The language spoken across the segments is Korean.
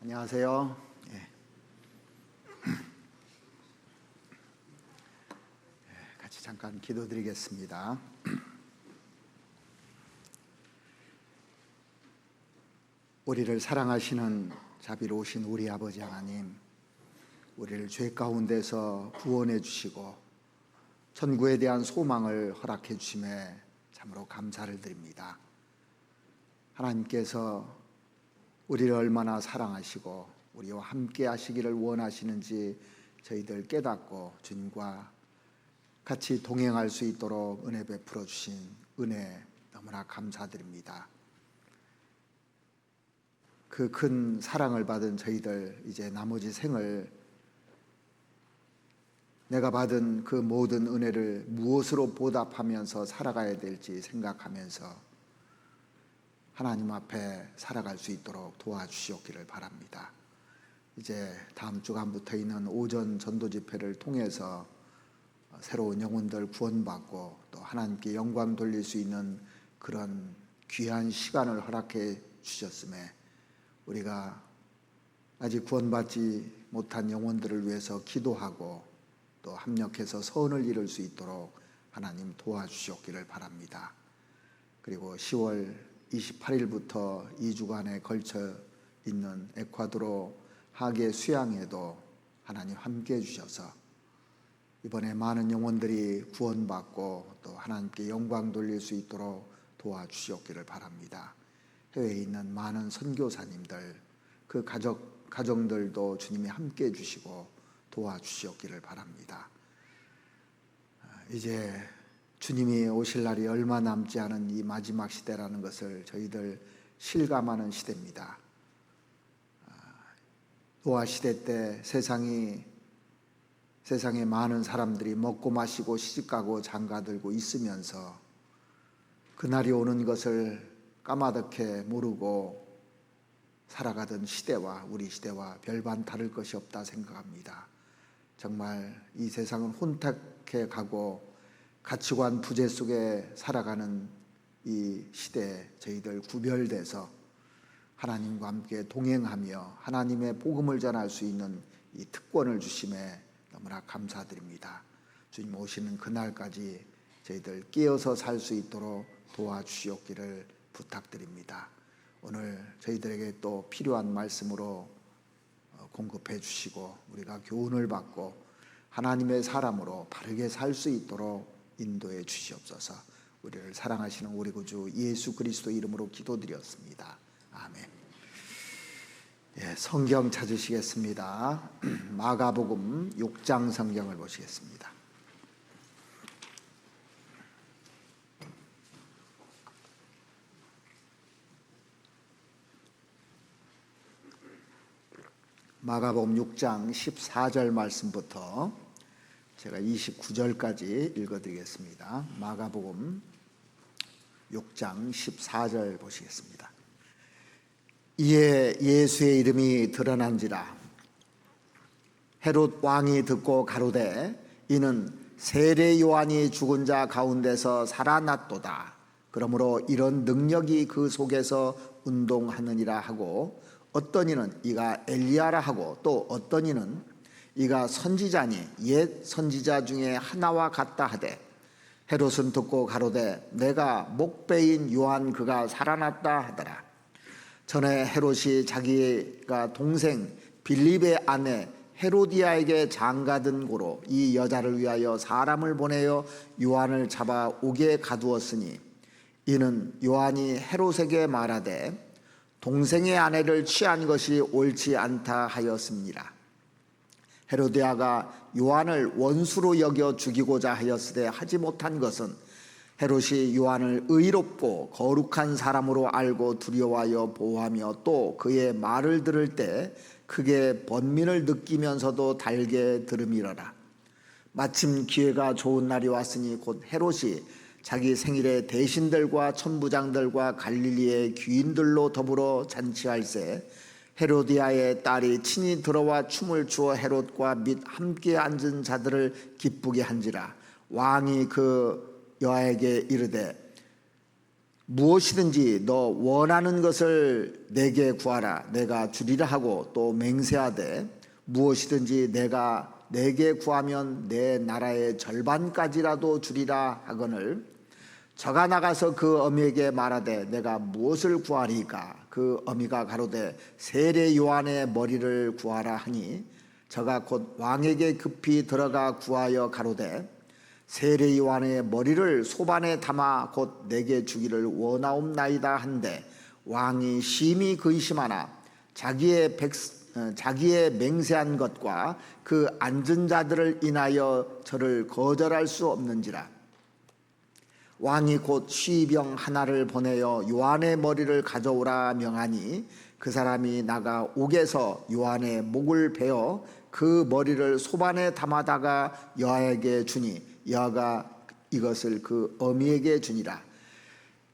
안녕하세요. 같이 잠깐 기도드리겠습니다. 우리를 사랑하시는 자비로우신 우리 아버지 하나님, 우리를 죄 가운데서 구원해 주시고 천국에 대한 소망을 허락해 주심에 참으로 감사를 드립니다. 하나님께서 우리를 얼마나 사랑하시고 우리와 함께 하시기를 원하시는지 저희들 깨닫고 주님과 같이 동행할 수 있도록 은혜 베풀어 주신 은혜 너무나 감사드립니다. 그 큰 사랑을 받은 저희들 이제 나머지 생을 내가 받은 그 모든 은혜를 무엇으로 보답하면서 살아가야 될지 생각하면서 하나님 앞에 살아갈 수 있도록 도와주시옵기를 바랍니다. 이제 다음 주간부터 있는 오전 전도 집회를 통해서 새로운 영혼들 구원받고 또 하나님께 영광 돌릴 수 있는 그런 귀한 시간을 허락해 주셨음에 우리가 아직 구원받지 못한 영혼들을 위해서 기도하고 또 합력해서 선을 이룰 수 있도록 하나님 도와주시옵기를 바랍니다. 그리고 10월 28일부터 2주간에 걸쳐 있는 에콰도르 하계 수양에도 하나님 함께해 주셔서 이번에 많은 영혼들이 구원받고 또 하나님께 영광 돌릴 수 있도록 도와주시옵기를 바랍니다. 해외에 있는 많은 선교사님들, 그 가정들도 주님이 함께해 주시고 도와주시옵기를 바랍니다. 이제 주님이 오실 날이 얼마 남지 않은 이 마지막 시대라는 것을 저희들 실감하는 시대입니다. 노아 시대 때 세상에 많은 사람들이 먹고 마시고 시집가고 장가들고 있으면서 그날이 오는 것을 까마득해 모르고 살아가던 시대와 우리 시대와 별반 다를 것이 없다 생각합니다. 정말 이 세상은 혼탁해 가고 가치관 부재 속에 살아가는 이 시대에 저희들 구별돼서 하나님과 함께 동행하며 하나님의 복음을 전할 수 있는 이 특권을 주심에 너무나 감사드립니다. 주님 오시는 그날까지 저희들 깨어서 살 수 있도록 도와주시옵기를 부탁드립니다. 오늘 저희들에게 또 필요한 말씀으로 공급해 주시고 우리가 교훈을 받고 하나님의 사람으로 바르게 살 수 있도록 인도해 주시옵소서. 우리를 사랑하시는 우리 구주 예수 그리스도 이름으로 기도드렸습니다. 아멘. 성경 찾으시겠습니다. 마가복음 6장 성경을 보시겠습니다. 마가복음 6장 14절 말씀부터 제가 29절까지 읽어드리겠습니다. 마가복음 6장 14절 보시겠습니다. 이에 예수의 이름이 드러난지라 헤롯 왕이 듣고 가로되 이는 세례 요한이 죽은 자 가운데서 살아났도다. 그러므로 이런 능력이 그 속에서 운동하느니라 하고 어떤 이는 이가 엘리야라 하고 또 어떤 이는 이가 선지자니 옛 선지자 중에 하나와 같다 하되 헤롯은 듣고 가로되 내가 목배인 요한 그가 살아났다 하더라. 전에 헤롯이 자기가 동생 빌립의 아내 헤로디아에게 장가든 고로 이 여자를 위하여 사람을 보내어 요한을 잡아 옥에 가두었으니 이는 요한이 헤롯에게 말하되 동생의 아내를 취한 것이 옳지 않다 하였습니다. 헤로디아가 요한을 원수로 여겨 죽이고자 하였으되 하지 못한 것은 헤롯이 요한을 의롭고 거룩한 사람으로 알고 두려워하여 보호하며 또 그의 말을 들을 때 크게 번민을 느끼면서도 달게 들음이러라. 마침 기회가 좋은 날이 왔으니 곧 헤롯이 자기 생일에 대신들과 천부장들과 갈릴리의 귀인들로 더불어 잔치할세 헤로디아의 딸이 친히 들어와 춤을 추어 헤롯과 및 함께 앉은 자들을 기쁘게 한지라. 왕이 그 여아에게 이르되 무엇이든지 너 원하는 것을 내게 구하라. 내가 주리라 하고 또 맹세하되 무엇이든지 내가 내게 구하면 내 나라의 절반까지라도 주리라 하거늘 저가 나가서 그 어미에게 말하되 내가 무엇을 구하리까? 그 어미가 가로되 세례 요한의 머리를 구하라 하니 저가 곧 왕에게 급히 들어가 구하여 가로되 세례 요한의 머리를 소반에 담아 곧 내게 주기를 원하옵나이다 한데 왕이 심히 근심하나 자기의 맹세한 것과 그 앉은 자들을 인하여 저를 거절할 수 없는지라. 왕이 곧 쉬병 하나를 보내어 요한의 머리를 가져오라 명하니 그 사람이 나가 옥에서 요한의 목을 베어 그 머리를 소반에 담아다가 여아에게 주니 여아가 이것을 그 어미에게 주니라.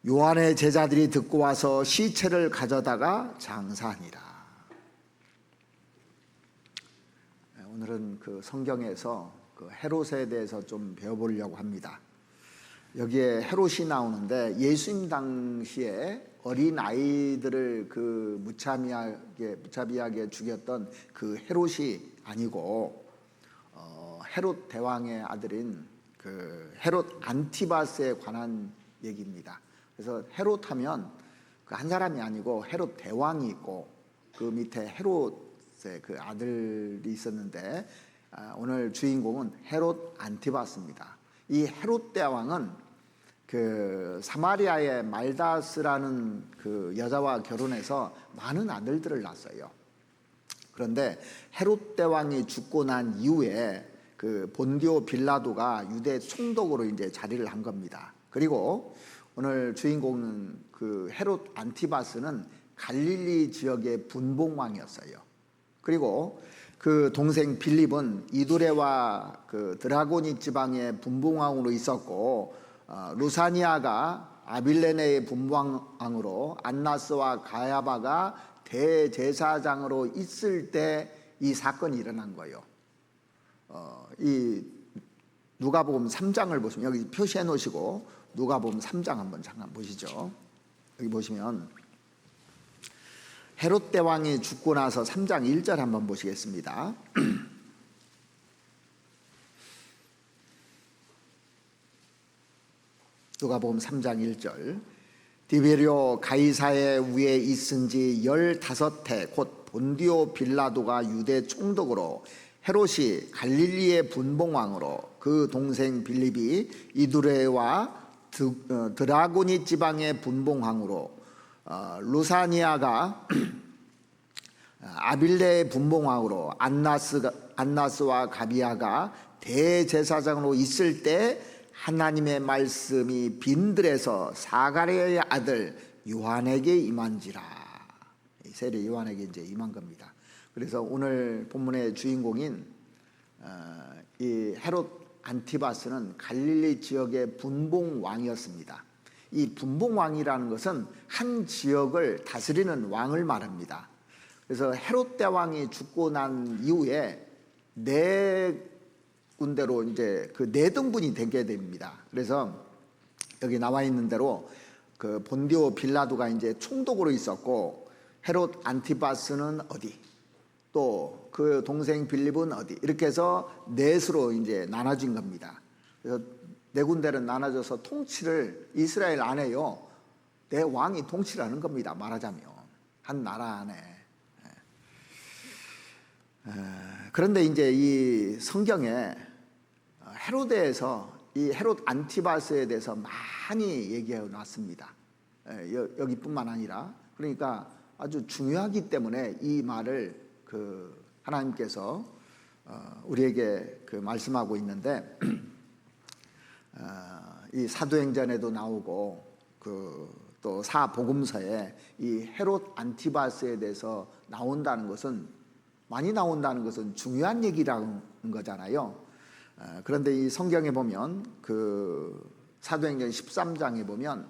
요한의 제자들이 듣고 와서 시체를 가져다가 장사하니라. 오늘은 그 성경에서 그 헤롯에 대해서 좀 배워보려고 합니다. 여기에 헤롯이 나오는데 예수님 당시에 어린 아이들을 그 무차비하게 죽였던 그 헤롯이 아니고 헤롯 대왕의 아들인 그 헤롯 안티바스에 관한 얘기입니다. 그래서 헤롯 하면 그 한 사람이 아니고 헤롯 대왕이 있고 그 밑에 헤롯의 그 아들이 있었는데 오늘 주인공은 헤롯 안티바스입니다. 이 헤롯 대왕은 그 사마리아의 말다스라는 그 여자와 결혼해서 많은 아들들을 낳았어요. 그런데 헤롯 대왕이 죽고 난 이후에 그 본디오 빌라도가 유대 총독으로 이제 자리를 한 겁니다. 그리고 오늘 주인공은 그 헤롯 안티바스는 갈릴리 지역의 분봉왕이었어요. 그리고 그 동생 빌립은 이두레와 그 드라고니 지방의 분봉왕으로 있었고 루사니아가 아빌레네의 분봉왕으로 안나스와 가야바가 대제사장으로 있을 때 이 사건이 일어난 거예요. 이 누가복음 3장을 보시면 여기 표시해 놓으시고 누가복음 3장 한번 잠깐 보시죠. 여기 보시면 헤롯 대왕이 죽고 나서 3장 1절 한번 보시겠습니다. 누가복음 3장 1절 디베리오 가이사의 위에 있은 지 15해 곧 본디오 빌라도가 유대 총독으로 헤롯이 갈릴리의 분봉왕으로 그 동생 빌립이 이두레와 드라고니 지방의 분봉왕으로 루사니아가 아빌레의 분봉왕으로 안나스와 가비아가 대제사장으로 있을 때 하나님의 말씀이 빈들에서 사가랴의 아들 요한에게 임한지라. 세례 요한에게 이제 임한 겁니다. 그래서 오늘 본문의 주인공인 이 헤롯 안티바스는 갈릴리 지역의 분봉왕이었습니다. 이 분봉왕이라는 것은 한 지역을 다스리는 왕을 말합니다. 그래서 헤롯 대왕이 죽고 난 이후에 네 군데로 이제 그 네 등분이 되게 됩니다. 그래서 여기 나와 있는 대로 그 본디오 빌라도가 이제 총독으로 있었고 헤롯 안티바스는 어디, 또 그 동생 빌립은 어디, 이렇게 해서 넷으로 이제 나눠진 겁니다. 그래서 네 군데로 나눠져서 통치를 이스라엘 안에요. 네 왕이 통치를 하는 겁니다. 말하자면 한 나라 안에. 그런데 이제 이 성경에 헤롯에서 이 헤롯 안티바스에 대해서 많이 얘기해 놨습니다. 여기뿐만 아니라 그러니까 아주 중요하기 때문에 이 말을 그 하나님께서 우리에게 그 말씀하고 있는데 이 사도행전에도 나오고 그 또 사복음서에 이 헤롯 안티바스에 대해서 나온다는 것은 많이 나온다는 것은 중요한 얘기라는 거잖아요. 그런데 이 성경에 보면 그 사도행전 13장에 보면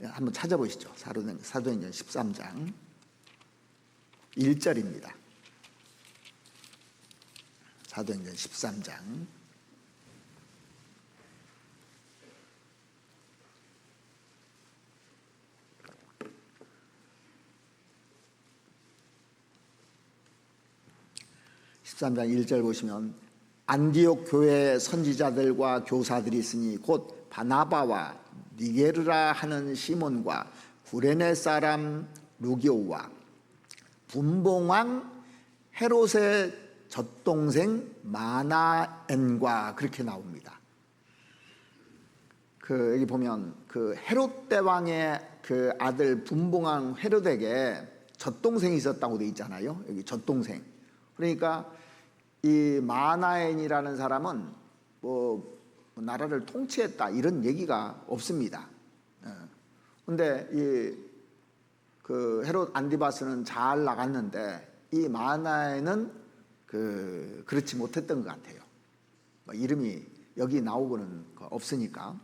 한번 찾아보시죠. 사도행전 13장 1절입니다. 사도행전 13장 13장 1절 보시면 안디옥 교회 선지자들과 교사들이 있으니 곧 바나바와 니게르라 하는 시몬과 구레네 사람 루기오와 분봉왕 헤롯의 젖동생 마나엔과 그렇게 나옵니다. 여기 보면 헤롯 대왕의 아들 분봉왕 헤롯에게 젖동생이 있었다고 돼 있잖아요. 여기 젖동생. 그러니까 이 마나엔이라는 사람은 나라를 통치했다 이런 얘기가 없습니다. 그런데 헤롯 안티바스는 잘 나갔는데 이 마나엔은 그렇지 못했던 것 같아요. 이름이 여기 나오고는 없으니까.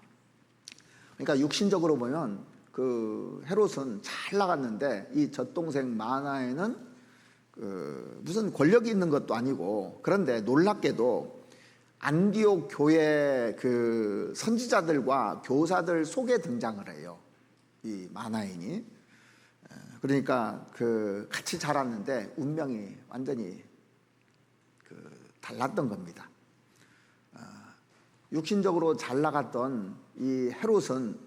그러니까 육신적으로 보면 헤롯은 잘 나갔는데 이 젖동생 마나엔은 무슨 권력이 있는 것도 아니고, 그런데 놀랍게도 안디옥 교회 선지자들과 교사들 속에 등장을 해요. 이 마나엔이. 그러니까 같이 자랐는데 운명이 완전히 달랐던 겁니다. 육신적으로 잘 나갔던 이 헤롯은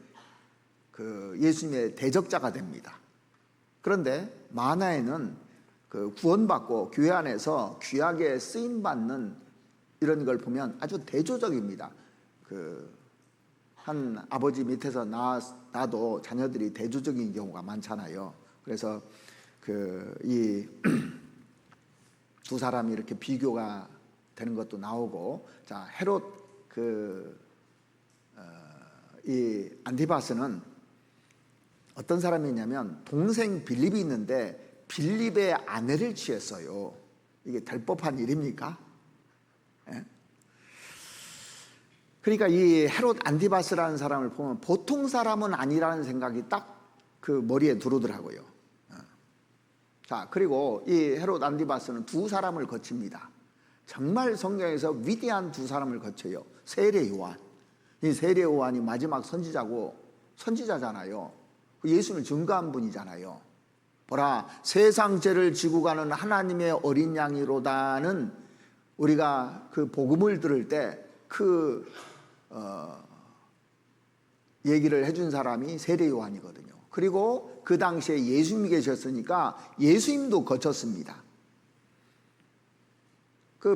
예수님의 대적자가 됩니다. 그런데 마나엔은 구원받고 교회 안에서 귀하게 쓰임받는 이런 걸 보면 아주 대조적입니다. 한 아버지 밑에서 나도 자녀들이 대조적인 경우가 많잖아요. 그래서 이 두 사람이 이렇게 비교가 되는 것도 나오고, 자, 헤롯 이 안티바스는 어떤 사람이냐면 동생 빌립이 있는데 빌립의 아내를 취했어요. 이게 될 법한 일입니까? 예? 그러니까 이 헤롯 안티바스라는 사람을 보면 보통 사람은 아니라는 생각이 딱 머리에 들어오더라고요. 자, 그리고 이 헤롯 안티바스는 두 사람을 거칩니다. 정말 성경에서 위대한 두 사람을 거쳐요. 세례 요한. 이 세례 요한이 마지막 선지자잖아요. 예수님을 증거한 분이잖아요. 보라, 세상 죄를 지고 가는 하나님의 어린 양이로다는 우리가 복음을 들을 때 얘기를 해준 사람이 세례 요한이거든요. 그리고 그 당시에 예수님이 계셨으니까 예수님도 거쳤습니다.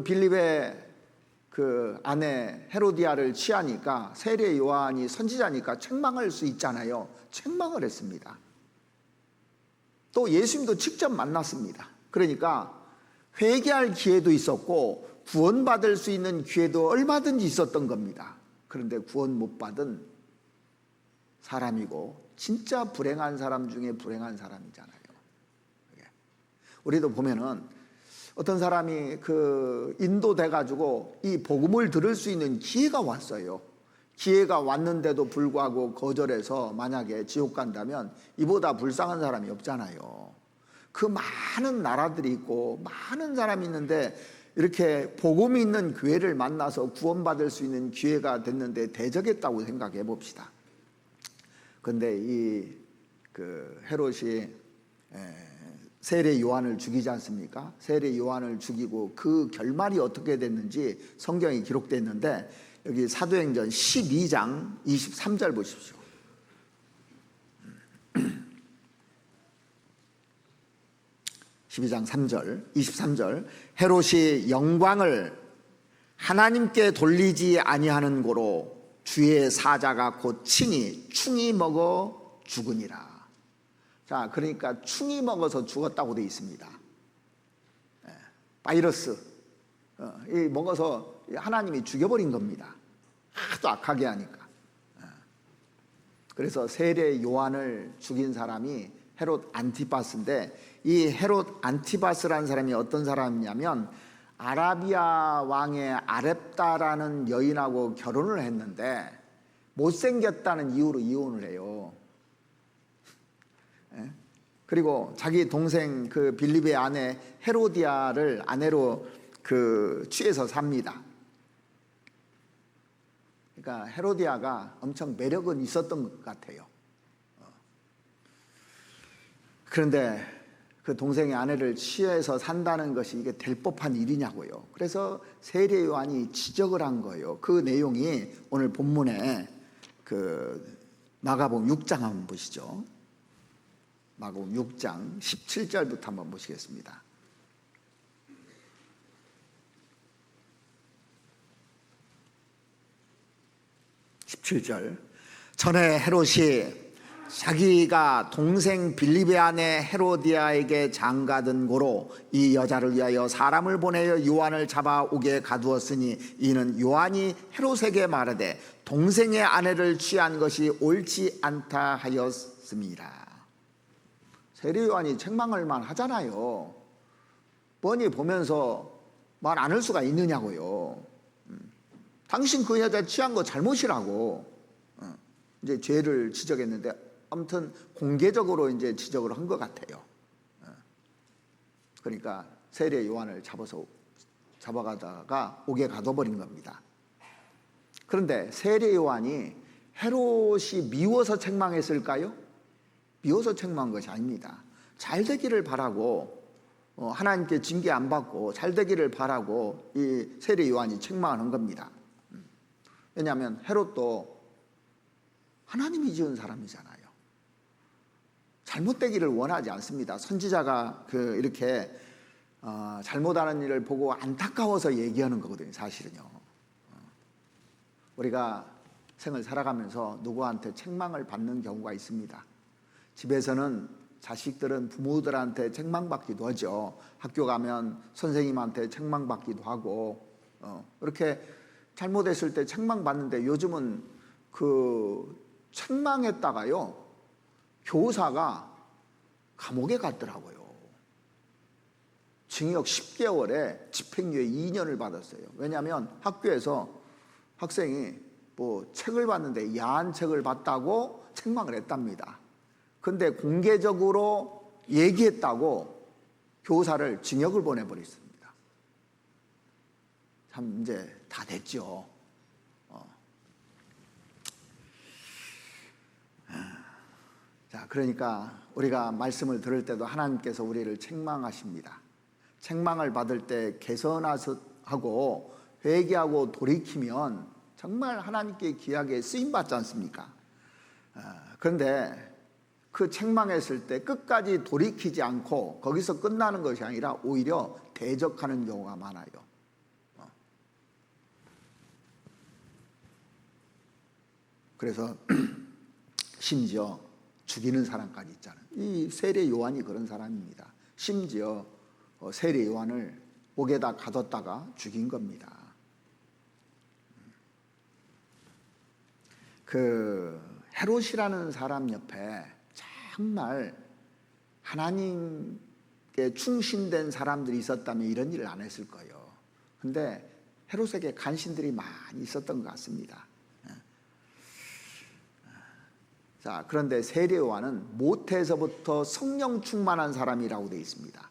빌립의 아내 헤로디아를 취하니까 세례 요한이 선지자니까 책망할 수 있잖아요. 책망을 했습니다. 또 예수님도 직접 만났습니다. 그러니까 회개할 기회도 있었고 구원받을 수 있는 기회도 얼마든지 있었던 겁니다. 그런데 구원 못 받은 사람이고 진짜 불행한 사람 중에 불행한 사람이잖아요. 우리도 보면은 어떤 사람이 인도돼 가지고 이 복음을 들을 수 있는 기회가 왔어요. 기회가 왔는데도 불구하고 거절해서 만약에 지옥 간다면 이보다 불쌍한 사람이 없잖아요. 많은 나라들이 있고 많은 사람이 있는데 이렇게 복음이 있는 교회를 만나서 구원받을 수 있는 기회가 됐는데 대적했다고 생각해 봅시다. 그런데 이 헤롯이 세례 요한을 죽이지 않습니까? 세례 요한을 죽이고 그 결말이 어떻게 됐는지 성경에 기록되어 있는데 여기 사도행전 12장 23절 보십시오. (12장 3절) 23절 헤롯이 영광을 하나님께 돌리지 아니하는 고로 주의 사자가 곧 친히 충이 먹어 죽으니라. 자, 그러니까 충이 먹어서 죽었다고 되어 있습니다. 바이러스 먹어서 하나님이 죽여버린 겁니다. 하도 악하게 하니까. 그래서 세례 요한을 죽인 사람이 헤롯 안티바스인데, 이 헤롯 안티바스라는 사람이 어떤 사람이냐면 아라비아 왕의 아렙다라는 여인하고 결혼을 했는데 못생겼다는 이유로 이혼을 해요. 그리고 자기 동생 빌립의 아내 헤로디아를 아내로 취해서 삽니다. 그러니까 헤로디아가 엄청 매력은 있었던 것 같아요. 그런데 그 동생의 아내를 취해서 산다는 것이 이게 될 법한 일이냐고요. 그래서 세례 요한이 지적을 한 거예요. 그 내용이 오늘 본문에 그 마가복음 6장 한번 보시죠. 마가복음 6장 17절부터 한번 보시겠습니다. 17절. 전에 헤롯이 자기가 동생 빌립의 아내 헤로디아에게 장가든 고로 이 여자를 위하여 사람을 보내어 요한을 잡아 옥에 가두었으니 이는 요한이 헤롯에게 말하되 동생의 아내를 취한 것이 옳지 않다 하였습니다. 세례 요한이 책망할 만하잖아요. 뻔히 보면서 말 안 할 수가 있느냐고요. 당신 그 여자 취한 거 잘못이라고 이제 죄를 지적했는데 아무튼 공개적으로 이제 지적을 한 것 같아요. 그러니까 세례 요한을 잡아가다가 옥에 가둬버린 겁니다. 그런데 세례 요한이 헤롯이 미워서 책망했을까요? 미워서 책망한 것이 아닙니다. 잘 되기를 바라고 하나님께 징계 안 받고 잘 되기를 바라고 이 세례 요한이 책망하는 겁니다. 왜냐하면 헤롯도 하나님이 지은 사람이잖아요. 잘못되기를 원하지 않습니다. 선지자가 이렇게 잘못하는 일을 보고 안타까워서 얘기하는 거거든요. 사실은요. 우리가 생을 살아가면서 누구한테 책망을 받는 경우가 있습니다. 집에서는 자식들은 부모들한테 책망받기도 하죠. 학교 가면 선생님한테 책망받기도 하고 이렇게 잘못했을 때 책망받는데 요즘은 책망했다가요 교사가 감옥에 갔더라고요. 징역 10개월에 집행유예 2년을 받았어요. 왜냐하면 학교에서 학생이 책을 봤는데 야한 책을 봤다고 책망을 했답니다. 근데 공개적으로 얘기했다고 교사를 징역을 보내버렸습니다. 참 이제 다 됐죠. 자, 그러니까 우리가 말씀을 들을 때도 하나님께서 우리를 책망하십니다. 책망을 받을 때 개선하고 회개하고 돌이키면 정말 하나님께 귀하게 쓰임받지 않습니까? 그런데 그 책망했을 때 끝까지 돌이키지 않고 거기서 끝나는 것이 아니라 오히려 대적하는 경우가 많아요. 그래서 심지어 죽이는 사람까지 있잖아요. 이 세례 요한이 그런 사람입니다. 심지어 세례 요한을 옥에다 가뒀다가 죽인 겁니다. 헤롯이라는 사람 옆에 정말 하나님께 충신된 사람들이 있었다면 이런 일을 안 했을 거예요. 근데 헤롯에게 간신들이 많이 있었던 것 같습니다. 자, 그런데 세례 요한은 모태에서부터 성령 충만한 사람이라고 되어 있습니다.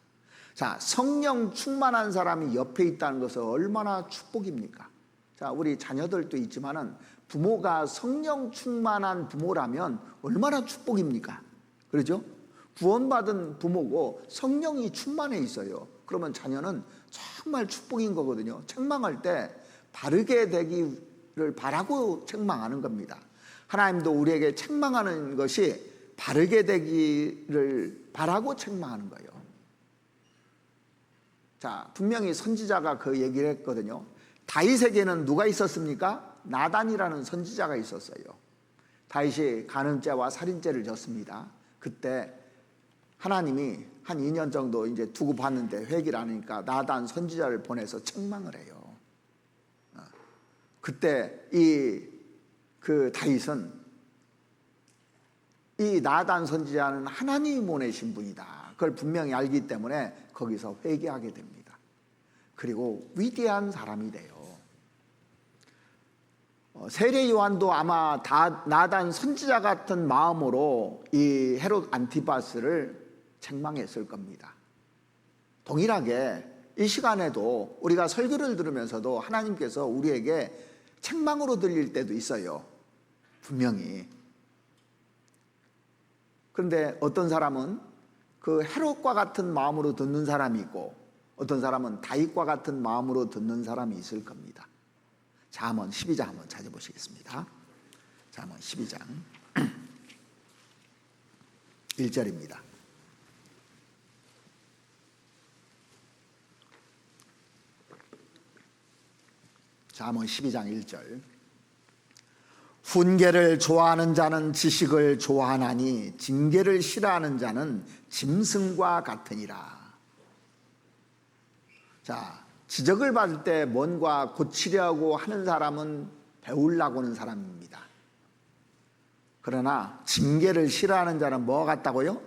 자, 성령 충만한 사람이 옆에 있다는 것은 얼마나 축복입니까? 자, 우리 자녀들도 있지만은 부모가 성령 충만한 부모라면 얼마나 축복입니까? 그렇죠? 구원받은 부모고 성령이 충만해 있어요. 그러면 자녀는 정말 축복인 거거든요. 책망할 때 바르게 되기를 바라고 책망하는 겁니다. 하나님도 우리에게 책망하는 것이 바르게 되기를 바라고 책망하는 거예요. 자, 분명히 선지자가 그 얘기를 했거든요. 다윗에게는 누가 있었습니까? 나단이라는 선지자가 있었어요. 다윗이 간음죄와 살인죄를 졌습니다. 그때 하나님이 한 2년 정도 이제 두고 봤는데 회개를 안 하니까 나단 선지자를 보내서 책망을 해요. 그때 다윗은 이 나단 선지자는 하나님이 보내신 분이다. 그걸 분명히 알기 때문에 거기서 회개하게 됩니다. 그리고 위대한 사람이 돼요. 세례 요한도 아마 나단 선지자 같은 마음으로 이 헤롯 안티파스를 책망했을 겁니다. 동일하게 이 시간에도 우리가 설교를 들으면서도 하나님께서 우리에게 책망으로 들릴 때도 있어요. 분명히. 그런데 어떤 사람은 그 헤롯과 같은 마음으로 듣는 사람이 있고 어떤 사람은 다윗과 같은 마음으로 듣는 사람이 있을 겁니다. 잠언 12장 한번 찾아보시겠습니다. 잠언 12장 1절입니다. 잠언 12장 1절. 훈계를 좋아하는 자는 지식을 좋아하나니 징계를 싫어하는 자는 짐승과 같으니라. 자, 지적을 받을 때 뭔가 고치려고 하는 사람은 배우려고 하는 사람입니다. 그러나 징계를 싫어하는 자는 뭐 같다고요?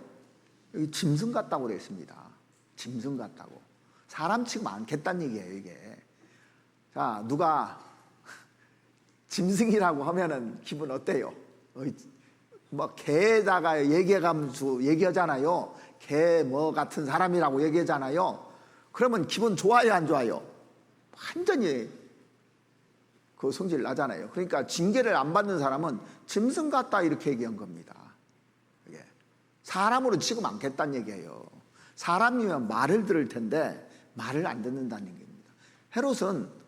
여기 짐승 같다고 되어 있습니다. 짐승 같다고. 사람 치고 많겠다는 얘기예요, 이게. 자, 누가 짐승이라고 하면은 기분 어때요? 뭐 개에다가 얘기하잖아요. 개 뭐 같은 사람이라고 얘기하잖아요. 그러면 기분 좋아요, 안 좋아요? 완전히 그 성질 나잖아요. 그러니까 징계를 안 받는 사람은 짐승 같다 이렇게 얘기한 겁니다. 사람으로 취급 않겠다는 얘기예요. 사람이면 말을 들을 텐데 말을 안 듣는다는 얘기입니다. 헤롯은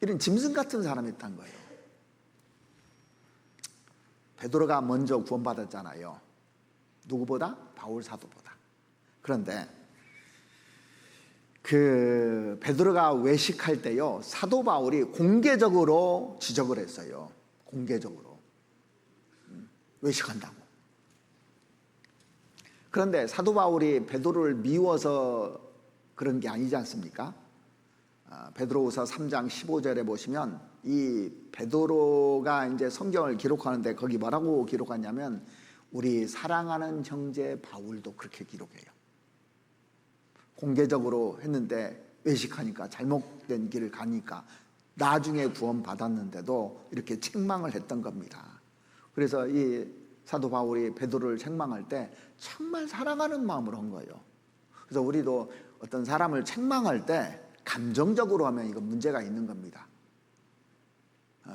이런 짐승 같은 사람이었던 거예요. 베드로가 먼저 구원받았잖아요. 누구보다? 바울 사도보다. 그런데 베드로가 외식할 때요, 사도 바울이 공개적으로 지적을 했어요. 공개적으로 외식한다고. 그런데 사도 바울이 베드로를 미워서 그런 게 아니지 않습니까? 베드로후서 3장 15절에 보시면 이 베드로가 이제 성경을 기록하는데 거기 뭐라고 기록하냐면 우리 사랑하는 형제 바울도 그렇게 기록해요. 공개적으로 했는데 외식하니까 잘못된 길을 가니까 나중에 구원 받았는데도 이렇게 책망을 했던 겁니다. 그래서 이 사도 바울이 베드로를 책망할 때 정말 사랑하는 마음으로 한 거예요. 그래서 우리도 어떤 사람을 책망할 때 감정적으로 하면 이거 문제가 있는 겁니다.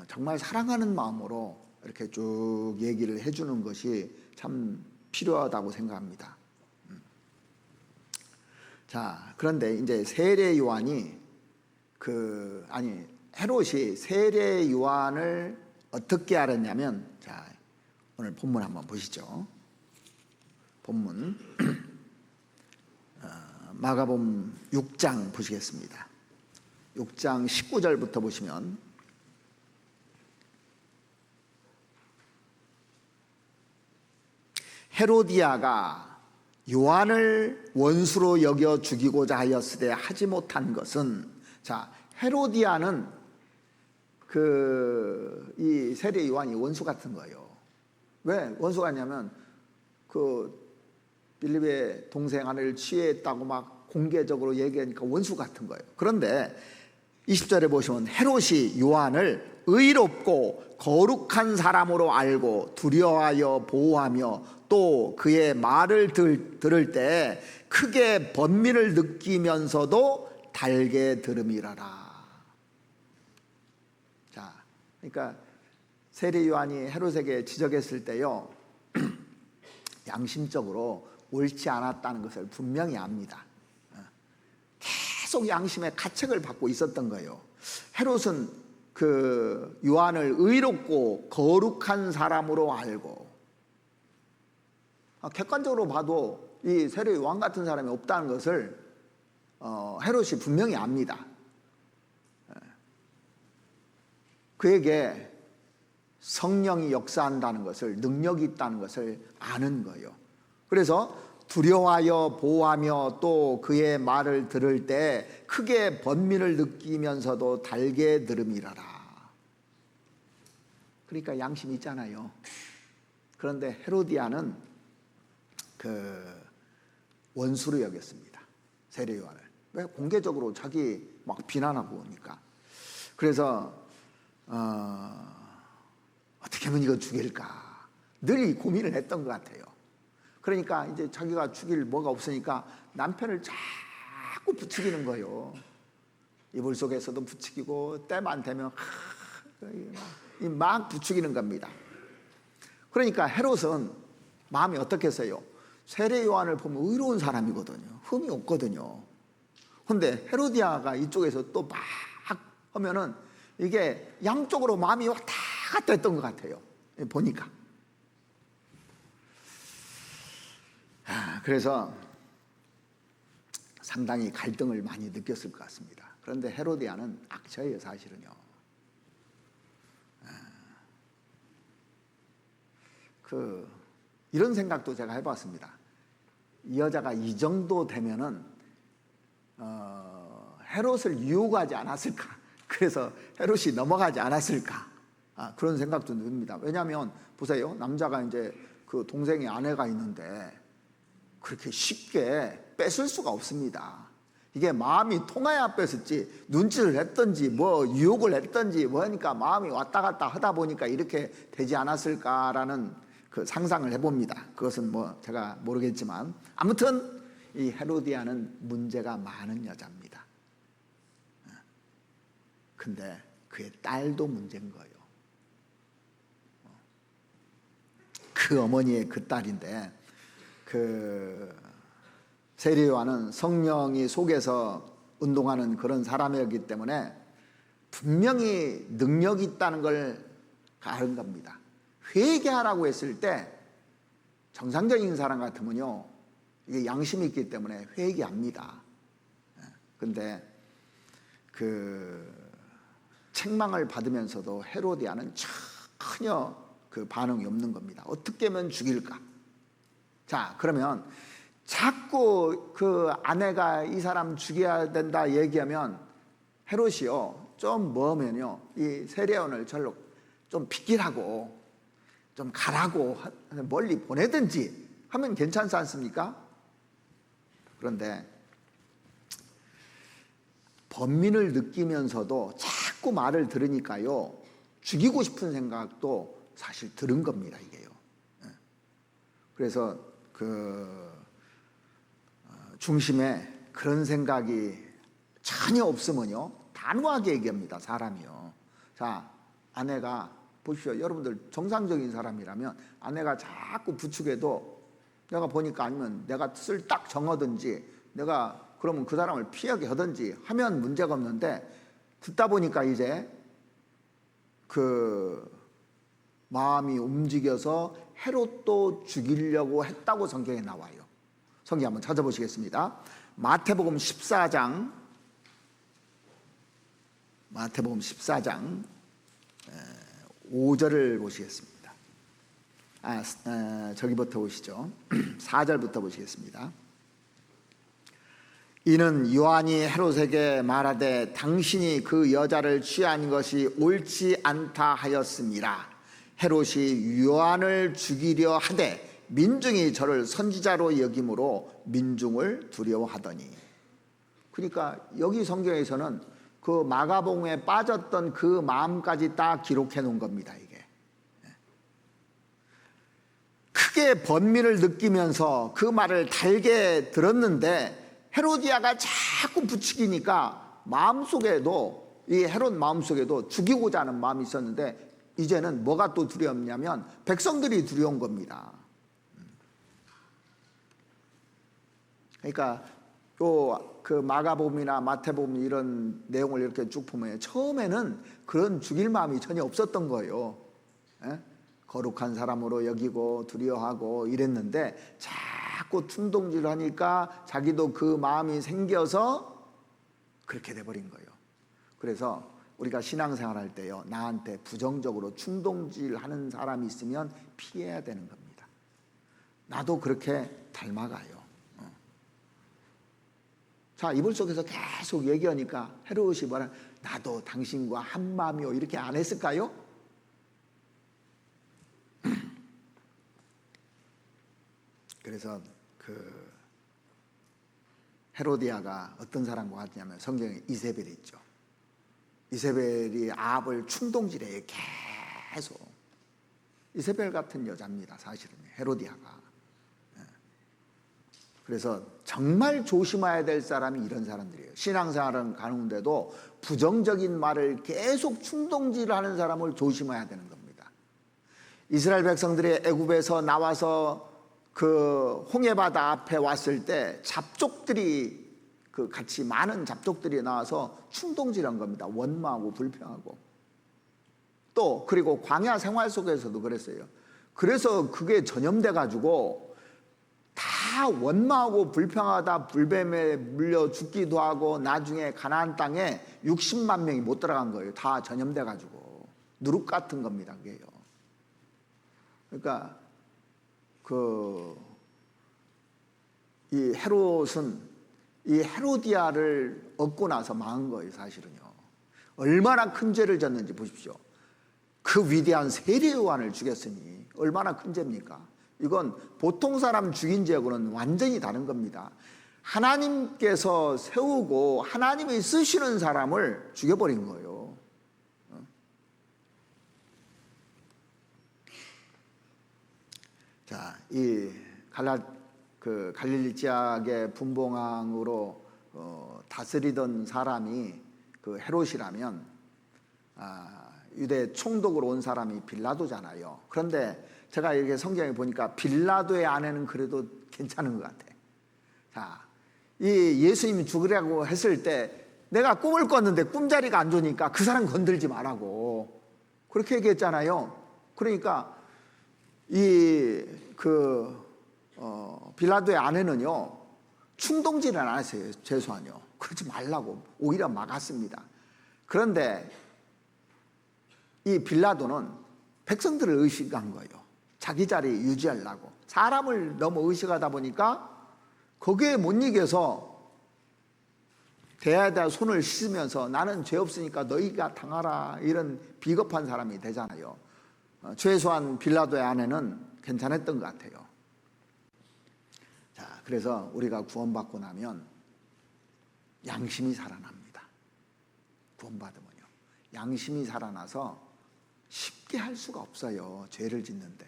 정말 사랑하는 마음으로 이렇게 쭉 얘기를 해주는 것이 참 필요하다고 생각합니다. 자, 그런데 이제 헤롯이 세례 요한을 어떻게 알았냐면, 자, 오늘 본문 한번 보시죠. 본문 마가복음 6장 보시겠습니다. 6장 19절부터 보시면 헤로디아가 요한을 원수로 여겨 죽이고자 하였으되 하지 못한 것은, 자, 헤로디아는 이 세례 요한이 원수 같은 거예요. 왜 원수 같냐면 빌립의 동생 아내를 취했다고 막 공개적으로 얘기하니까 원수 같은 거예요. 그런데 20절에 보시면 헤롯이 요한을 의롭고 거룩한 사람으로 알고 두려워하여 보호하며 또 그의 말을 들을 때 크게 번민을 느끼면서도 달게 들음이라라. 자, 그러니까 세례 요한이 헤롯에게 지적했을 때요, 양심적으로 옳지 않았다는 것을 분명히 압니다. 계속 양심의 가책을 받고 있었던 거예요. 헤롯은 요한을 의롭고 거룩한 사람으로 알고, 객관적으로 봐도 이 세례 요한 같은 사람이 없다는 것을 헤롯이 분명히 압니다. 그에게 성령이 역사한다는 것을, 능력이 있다는 것을 아는 거예요. 그래서 두려워하여 보호하며 또 그의 말을 들을 때 크게 번민을 느끼면서도 달게 들음이라라. 그러니까 양심이 있잖아요. 그런데 헤로디아는 원수로 여겼습니다. 세례 요한을. 왜? 공개적으로 자기 막 비난하고 오니까. 그래서 어떻게 하면 이거 죽일까 늘 이 고민을 했던 것 같아요. 그러니까 이제 자기가 죽일 뭐가 없으니까 남편을 자꾸 부추기는 거예요. 이불 속에서도 부추기고 때만 되면 막 부추기는 겁니다. 그러니까 헤롯은 마음이 어떻겠어요? 세례 요한을 보면 의로운 사람이거든요. 흠이 없거든요. 근데 헤로디아가 이쪽에서 또 막 하면은 이게 양쪽으로 마음이 왔다 갔다 했던 것 같아요. 보니까. 그래서 상당히 갈등을 많이 느꼈을 것 같습니다. 그런데 헤로디아는 악처예요, 사실은요. 이런 생각도 제가 해봤습니다. 이 여자가 이 정도 되면은 헤롯을 유혹하지 않았을까? 그래서 헤롯이 넘어가지 않았을까? 그런 생각도 듭니다. 왜냐하면 보세요, 남자가 이제 그 동생의 아내가 있는데 그렇게 쉽게 뺏을 수가 없습니다. 이게 마음이 통해야 뺏었지, 눈치를 했든지 뭐 유혹을 했든지 뭐니까 마음이 왔다 갔다 하다 보니까 이렇게 되지 않았을까라는 그 상상을 해봅니다. 그것은 뭐 제가 모르겠지만 아무튼 이 헤로디아는 문제가 많은 여자입니다. 근데 그의 딸도 문제인 거예요. 그 어머니의 그 딸인데, 그 세례 요한은 성령이 속에서 운동하는 그런 사람이었기 때문에 분명히 능력이 있다는 걸 아는 겁니다. 회개하라고 했을 때 정상적인 사람 같으면요, 이게 양심이 있기 때문에 회개합니다. 근데 그 책망을 받으면서도 헤로디아는 전혀 그 반응이 없는 겁니다. 어떻게 하면 죽일까? 자, 그러면 자꾸 그 아내가 이 사람 죽여야 된다 얘기하면 헤롯이요, 좀 뭐면요, 이 세례요한을 절로 좀 비키라고, 좀 가라고 멀리 보내든지 하면 괜찮지 않습니까? 그런데 번민을 느끼면서도 자꾸 말을 들으니까요, 죽이고 싶은 생각도 사실 들은 겁니다, 이게요. 그래서 그 중심에 그런 생각이 전혀 없으면요, 단호하게 얘기합니다, 사람이요. 자, 아내가 보십시오. 여러분들 정상적인 사람이라면 아내가 자꾸 부축해도 내가 보니까 아니면 내가 뜻을 딱 정하든지 내가 그러면 그 사람을 피하게 하든지 하면 문제가 없는데, 듣다 보니까 이제 그 마음이 움직여서 헤롯도 죽이려고 했다고 성경에 나와요. 성경 한번 찾아보시겠습니다. 마태복음 14장 5절을 보시겠습니다. 저기부터 보시죠. 4절부터 보시겠습니다. 이는 요한이 헤롯에게 말하되 당신이 그 여자를 취한 것이 옳지 않다 하였습니다. 헤롯이 요한을 죽이려 하되 민중이 저를 선지자로 여김으로 민중을 두려워하더니. 그러니까 여기 성경에서는 그 마가복음에 빠졌던 그 마음까지 다 기록해 놓은 겁니다, 이게. 크게 번민을 느끼면서 그 말을 달게 들었는데 헤로디아가 자꾸 부추기니까 마음속에도, 이 헤롯 마음속에도 죽이고자 하는 마음이 있었는데 이제는 뭐가 또 두렵냐면 백성들이 두려운 겁니다. 그러니까 그 마가복음이나 마태복음 이런 내용을 이렇게 쭉 보면 처음에는 그런 죽일 마음이 전혀 없었던 거예요. 거룩한 사람으로 여기고 두려워하고 이랬는데 자꾸 충동질을 하니까 자기도 그 마음이 생겨서 그렇게 돼버린 거예요. 그래서 우리가 신앙생활 할 때요, 나한테 부정적으로 충동질하는 사람이 있으면 피해야 되는 겁니다. 나도 그렇게 닮아가요. 자, 이불 속에서 계속 얘기하니까 헤롯이 뭐라, 나도 당신과 한 마음이요, 이렇게 안 했을까요? 그래서 그 헤로디아가 어떤 사람과 같냐면 성경에 이세벨이 있죠. 이세벨이 아합을 충동질해요, 계속. 이세벨 같은 여자입니다, 사실은 헤로디아가. 그래서 정말 조심해야 될 사람이 이런 사람들이에요. 신앙생활은 가는데도 부정적인 말을 계속 충동질하는 사람을 조심해야 되는 겁니다. 이스라엘 백성들이 애굽에서 나와서 그 홍해바다 앞에 왔을 때 잡족들이 그 같이 많은 잡족들이 나와서 충동질한 겁니다. 원망하고 불평하고. 또 그리고 광야 생활 속에서도 그랬어요. 그래서 그게 전염돼 가지고 다 원망하고 불평하다 불뱀에 물려 죽기도 하고 나중에 가나안 땅에 60만 명이 못 들어간 거예요. 다 전염돼 가지고 누룩 같은 겁니다. 그게요. 그러니까 이 헤롯은 이 헤로디아를 얻고 나서 망한 거예요. 사실은요. 얼마나 큰 죄를 졌는지 보십시오. 그 위대한 세례 요한을 죽였으니 얼마나 큰 죄입니까? 이건 보통 사람 죽인 죄하고는 완전히 다른 겁니다. 하나님께서 세우고 하나님이 쓰시는 사람을 죽여버린 거예요. 자, 이 갈릴리 지역의 분봉왕으로 다스리던 사람이 그 헤롯이라면 유대 총독으로 온 사람이 빌라도잖아요. 그런데 제가 이렇게 성경에 보니까 빌라도의 아내는 그래도 괜찮은 것 같아. 자, 이 예수님이 죽으라고 했을 때 내가 꿈을 꿨는데 꿈자리가 안 좋으니까 그 사람 건들지 말라고 그렇게 얘기했잖아요. 그러니까 빌라도의 아내는요 충동질은 안 했어요. 최소한요. 그러지 말라고 오히려 막았습니다. 그런데 이 빌라도는 백성들을 의식한 거예요. 자기 자리 유지하려고. 사람을 너무 의식하다 보니까 거기에 못 이겨서 대야에다 손을 씻으면서 나는 죄 없으니까 너희가 당하라 이런 비겁한 사람이 되잖아요. 최소한 빌라도의 아내는 괜찮았던 것 같아요. 자, 그래서 우리가 구원받고 나면 양심이 살아납니다. 구원받으면요. 양심이 살아나서 쉽게 할 수가 없어요. 죄를 짓는데.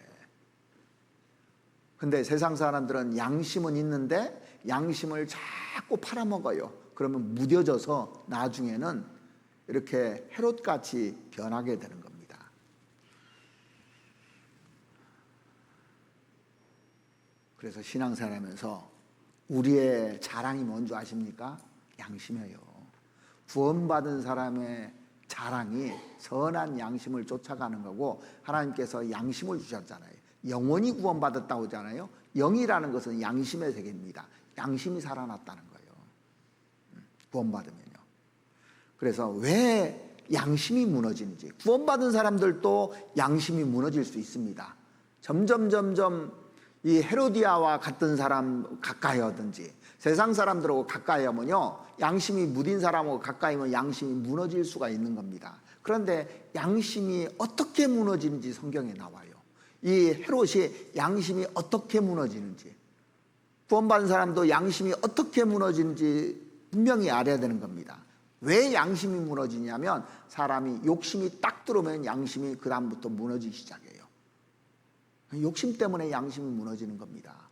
근데 세상 사람들은 양심은 있는데 양심을 자꾸 팔아먹어요. 그러면 무뎌져서 나중에는 이렇게 헤롯같이 변하게 되는 겁니다. 그래서 신앙생활하면서 우리의 자랑이 뭔지 아십니까? 양심이에요. 구원받은 사람의 자랑이 선한 양심을 쫓아가는 거고 하나님께서 양심을 주셨잖아요. 영원히 구원받았다고 하잖아요. 영이라는 것은 양심의 세계입니다. 양심이 살아났다는 거예요. 구원받으면요. 그래서 왜 양심이 무너지는지 구원받은 사람들도 양심이 무너질 수 있습니다. 점점 이 헤로디아와 같은 사람 가까이 하든지 세상 사람들하고 가까이 하면요 양심이 무딘 사람하고 가까이 하면 양심이 무너질 수가 있는 겁니다. 그런데 양심이 어떻게 무너지는지 성경에 나와요. 이 헤롯이 양심이 어떻게 무너지는지 구원받은 사람도 양심이 어떻게 무너지는지 분명히 알아야 되는 겁니다. 왜 양심이 무너지냐면 사람이 욕심이 딱 들어오면 양심이 그 다음부터 무너지기 시작해요. 욕심 때문에 양심이 무너지는 겁니다.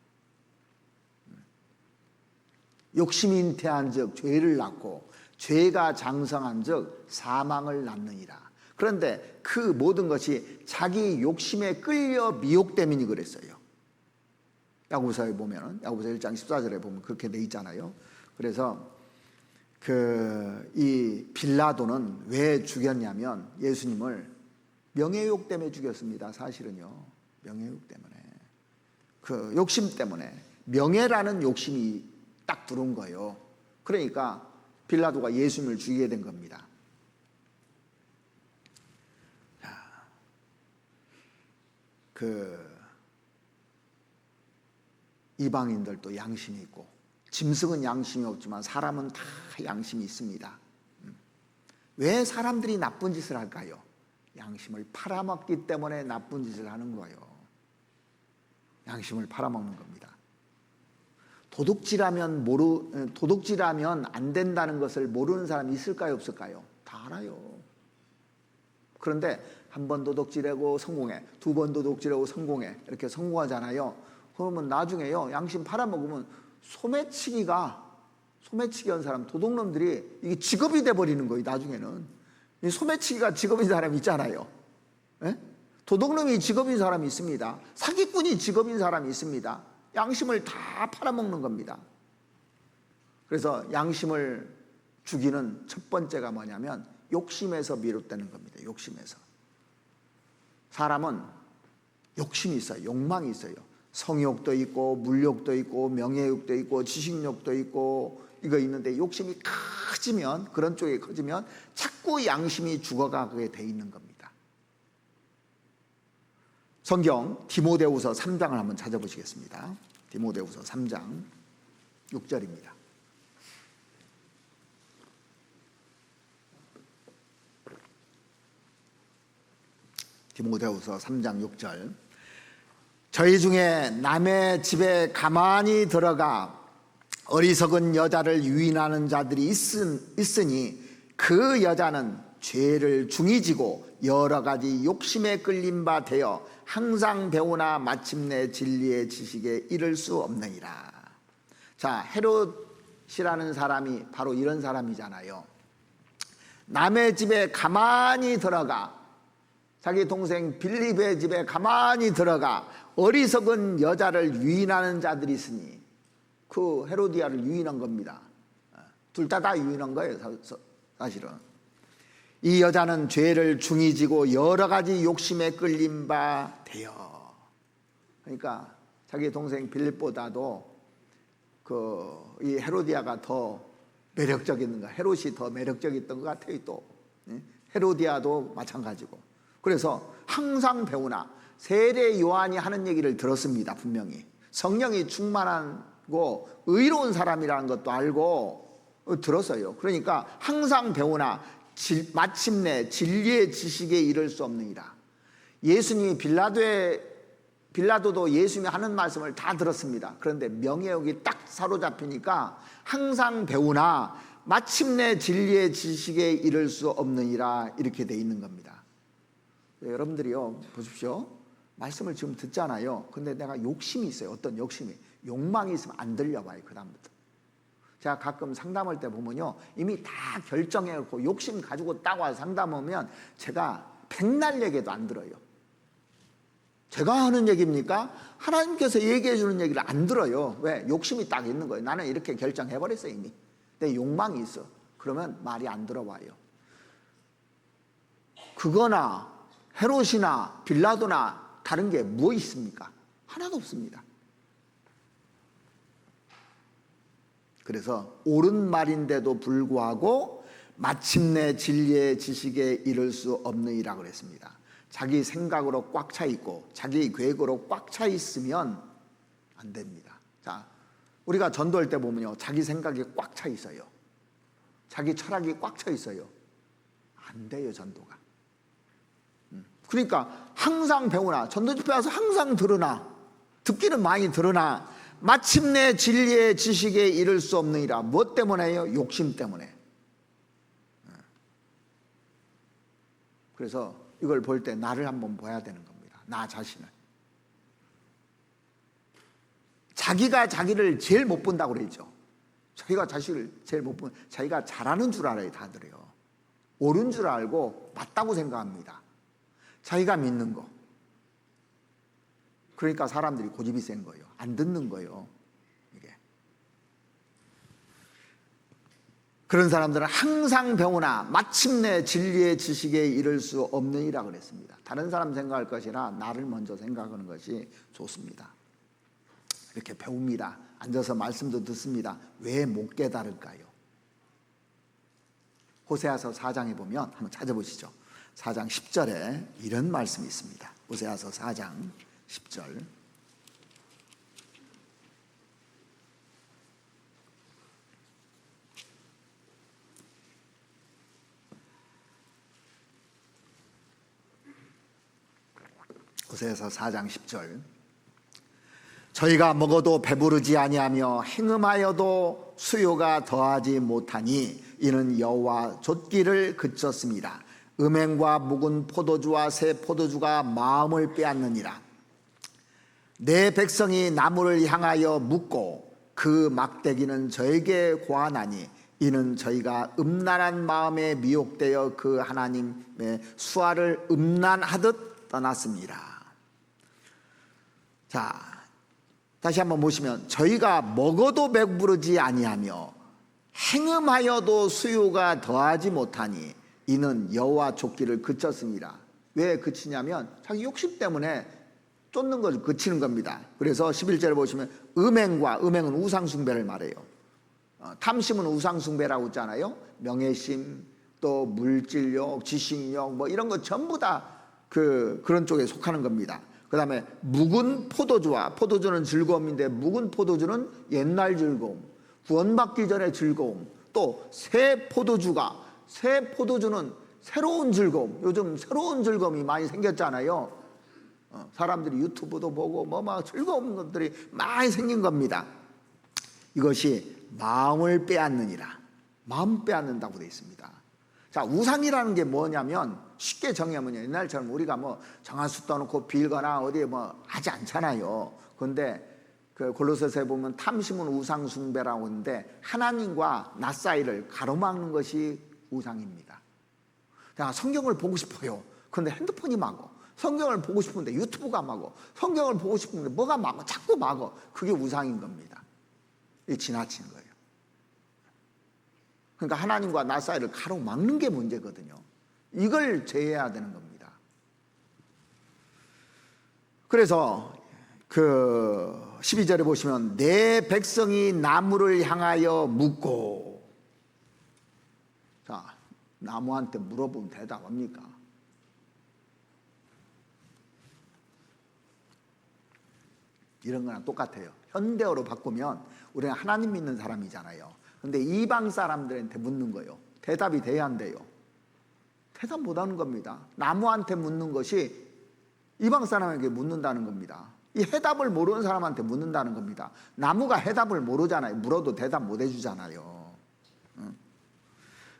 욕심이 잉태한 즉 죄를 낳고 죄가 장성한 즉 사망을 낳느니라. 그런데 그 모든 것이 자기 욕심에 끌려 미혹됨이니 그랬어요. 야고보서에 보면 야고보서 1장 14절에 보면 그렇게 돼 있잖아요. 그래서 이 빌라도는 왜 죽였냐면 예수님을 명예욕 때문에 죽였습니다. 사실은요. 명예욕 때문에. 그 욕심 때문에 명예라는 욕심이 딱 들어온 거예요. 그러니까 빌라도가 예수님을 죽이게 된 겁니다. 이방인들도 양심이 있고 짐승은 양심이 없지만 사람은 다 양심이 있습니다. 왜 사람들이 나쁜 짓을 할까요? 양심을 팔아먹기 때문에 나쁜 짓을 하는 거예요. 양심을 팔아먹는 겁니다. 도둑질하면 안 된다는 것을 모르는 사람이 있을까요, 없을까요? 다 알아요. 그런데 한 번 도둑질하고 성공해, 두 번 도둑질하고 성공해, 이렇게 성공하잖아요. 그러면 나중에요, 양심 팔아먹으면 소매치기 한 사람, 도둑놈들이 이게 직업이 돼버리는 거예요, 나중에는. 이 소매치기가 직업인 사람이 있잖아요. 예? 도둑놈이 직업인 사람이 있습니다. 사기꾼이 직업인 사람이 있습니다. 양심을 다 팔아먹는 겁니다. 그래서 양심을 죽이는 첫 번째가 뭐냐면 욕심에서 비롯되는 겁니다. 욕심에서. 사람은 욕심이 있어요. 욕망이 있어요. 성욕도 있고 물욕도 있고 명예욕도 있고 지식욕도 있고 이거 있는데 욕심이 커지면, 그런 쪽이 커지면 자꾸 양심이 죽어가게 돼 있는 겁니다. 성경 디모데후서 3장을 한번 찾아보시겠습니다. 디모데후서 3장 6절입니다. 디모데후서 3장 6절. 저희 중에 남의 집에 가만히 들어가 어리석은 여자를 유인하는 자들이 있으니 그 여자는 죄를 중히 지고 여러 가지 욕심에 끌린 바 되어 항상 배우나 마침내 진리의 지식에 이를 수 없느니라. 자, 헤롯이라는 사람이 바로 이런 사람이잖아요. 남의 집에 가만히 들어가, 자기 동생 빌립의 집에 가만히 들어가 어리석은 여자를 유인하는 자들이 있으니, 그 헤로디아를 유인한 겁니다. 둘 다 유인한 거예요, 사실은. 이 여자는 죄를 중히 지고 여러 가지 욕심에 끌린 바 되어. 그러니까 자기 동생 빌립보다도 이 헤로디아가 더 매력적인가, 헤롯이 더 매력적이었던 것 같아요. 또 헤로디아도 마찬가지고. 그래서 항상 배우나, 세례 요한이 하는 얘기를 들었습니다. 분명히 성령이 충만하고 의로운 사람이라는 것도 알고 들었어요. 그러니까 항상 배우나 마침내 진리의 지식에 이를 수 없느니라. 예수님이 빌라도도 예수님이 하는 말씀을 다 들었습니다. 그런데 명예욕이 딱 사로잡히니까 항상 배우나 마침내 진리의 지식에 이를 수 없느니라, 이렇게 돼 있는 겁니다. 여러분들이요, 보십시오. 말씀을 지금 듣잖아요. 근데 내가 욕심이 있어요. 어떤 욕심이, 욕망이 있으면 안 들려봐요. 그 다음부터. 제가 가끔 상담할 때 보면요, 이미 다 결정해놓고 욕심 가지고 딱 와서 상담하면 제가 백날 얘기해도 안 들어요. 제가 하는 얘기입니까? 하나님께서 얘기해 주는 얘기를 안 들어요. 왜? 욕심이 딱 있는 거예요. 나는 이렇게 결정해버렸어요, 이미. 내 욕망이 있어. 그러면 말이 안 들어와요. 그거나 헤롯이나 빌라도나 다른 게 뭐 있습니까? 하나도 없습니다. 그래서 옳은 말인데도 불구하고 마침내 진리의 지식에 이를 수 없느니라 그랬습니다. 자기 생각으로 꽉 차 있고 자기 계획으로 꽉 차 있으면 안 됩니다. 자, 우리가 전도할 때 보면요, 자기 생각이 꽉 차 있어요. 자기 철학이 꽉 차 있어요. 안 돼요, 전도가. 그러니까 항상 배우나, 전도 집회 와서 항상 들으나, 듣기는 많이 들으나 마침내 진리의 지식에 이를 수 없느니라. 무엇 때문에요? 욕심 때문에. 그래서 이걸 볼 때 나를 한번 봐야 되는 겁니다. 나 자신을. 자기가 자기를 제일 못 본다고 그랬죠. 자기가 자식을 제일 못 본, 자기가 잘하는 줄 알아요, 다들요. 옳은 줄 알고 맞다고 생각합니다. 자기가 믿는 거. 그러니까 사람들이 고집이 센 거예요. 안 듣는 거예요, 이게. 그런 사람들은 항상 배우나 마침내 진리의 지식에 이를 수 없느니라 그랬습니다. 다른 사람 생각할 것이라 나를 먼저 생각하는 것이 좋습니다. 이렇게 배웁니다. 앉아서 말씀도 듣습니다. 왜 못 깨달을까요? 호세아서 4장에 보면 한번 찾아보시죠. 4장 10절에 이런 말씀이 있습니다. 호세아서 4장 10절. 호세아서 4장 10절. 저희가 먹어도 배부르지 아니하며 행음하여도 수요가 더하지 못하니 이는 여호와 좇기를 그쳤습니다. 음행과 묵은 포도주와 새 포도주가 마음을 빼앗느니라. 내 백성이 나무를 향하여 묻고 그 막대기는 저에게 고하나니 이는 저희가 음란한 마음에 미혹되어 그 하나님의 수화를 음란하듯 떠났습니다. 자, 다시 한번 보시면 저희가 먹어도 배부르지 아니하며 행음하여도 수요가 더하지 못하니 이는 여호와 쫓기를 그쳤습니다. 왜 그치냐면 자기 욕심 때문에 쫓는 것을 그치는 겁니다. 그래서 11절에 보시면 음행은 우상숭배를 말해요. 탐심은 우상숭배라고 했잖아요. 명예심, 또 물질욕, 지식욕 뭐 이런 거 전부 다 그런 쪽에 속하는 겁니다. 그 다음에 묵은 포도주는 즐거움인데 묵은 포도주는 옛날 즐거움, 구원받기 전의 즐거움, 또 새 포도주는 새로운 즐거움. 요즘 새로운 즐거움이 많이 생겼잖아요. 사람들이 유튜브도 보고 막 즐거운 것들이 많이 생긴 겁니다. 이것이 마음을 빼앗느니라. 마음 빼앗는다고 되어 있습니다. 자, 우상이라는 게 뭐냐면 쉽게 정의하면 옛날처럼 우리가 뭐 정한수 떠놓고 빌거나 어디에 뭐 하지 않잖아요. 그런데 그 골로새서에 보면 탐심은 우상 숭배라고 하는데 하나님과 나 사이를 가로막는 것이 우상입니다. 내가 성경을 보고 싶어요. 그런데 핸드폰이 막어. 성경을 보고 싶은데 유튜브가 막어. 성경을 보고 싶은데 뭐가 막어. 자꾸 막어. 그게 우상인 겁니다. 이게 지나친 거예요. 그러니까 하나님과 나 사이를 가로막는 게 문제거든요. 이걸 제해야 되는 겁니다. 그래서 그 12절에 보시면 내 백성이 나무를 향하여 묻고, 자, 나무한테 물어보면 대답합니까? 이런 거랑 똑같아요. 현대어로 바꾸면 우리가 하나님 믿는 사람이잖아요. 근데 이방 사람들한테 묻는 거예요. 대답이 돼야 한대요. 대답 못하는 겁니다. 나무한테 묻는 것이 이방 사람에게 묻는다는 겁니다. 이 해답을 모르는 사람한테 묻는다는 겁니다. 나무가 해답을 모르잖아요. 물어도 대답 못 해주잖아요.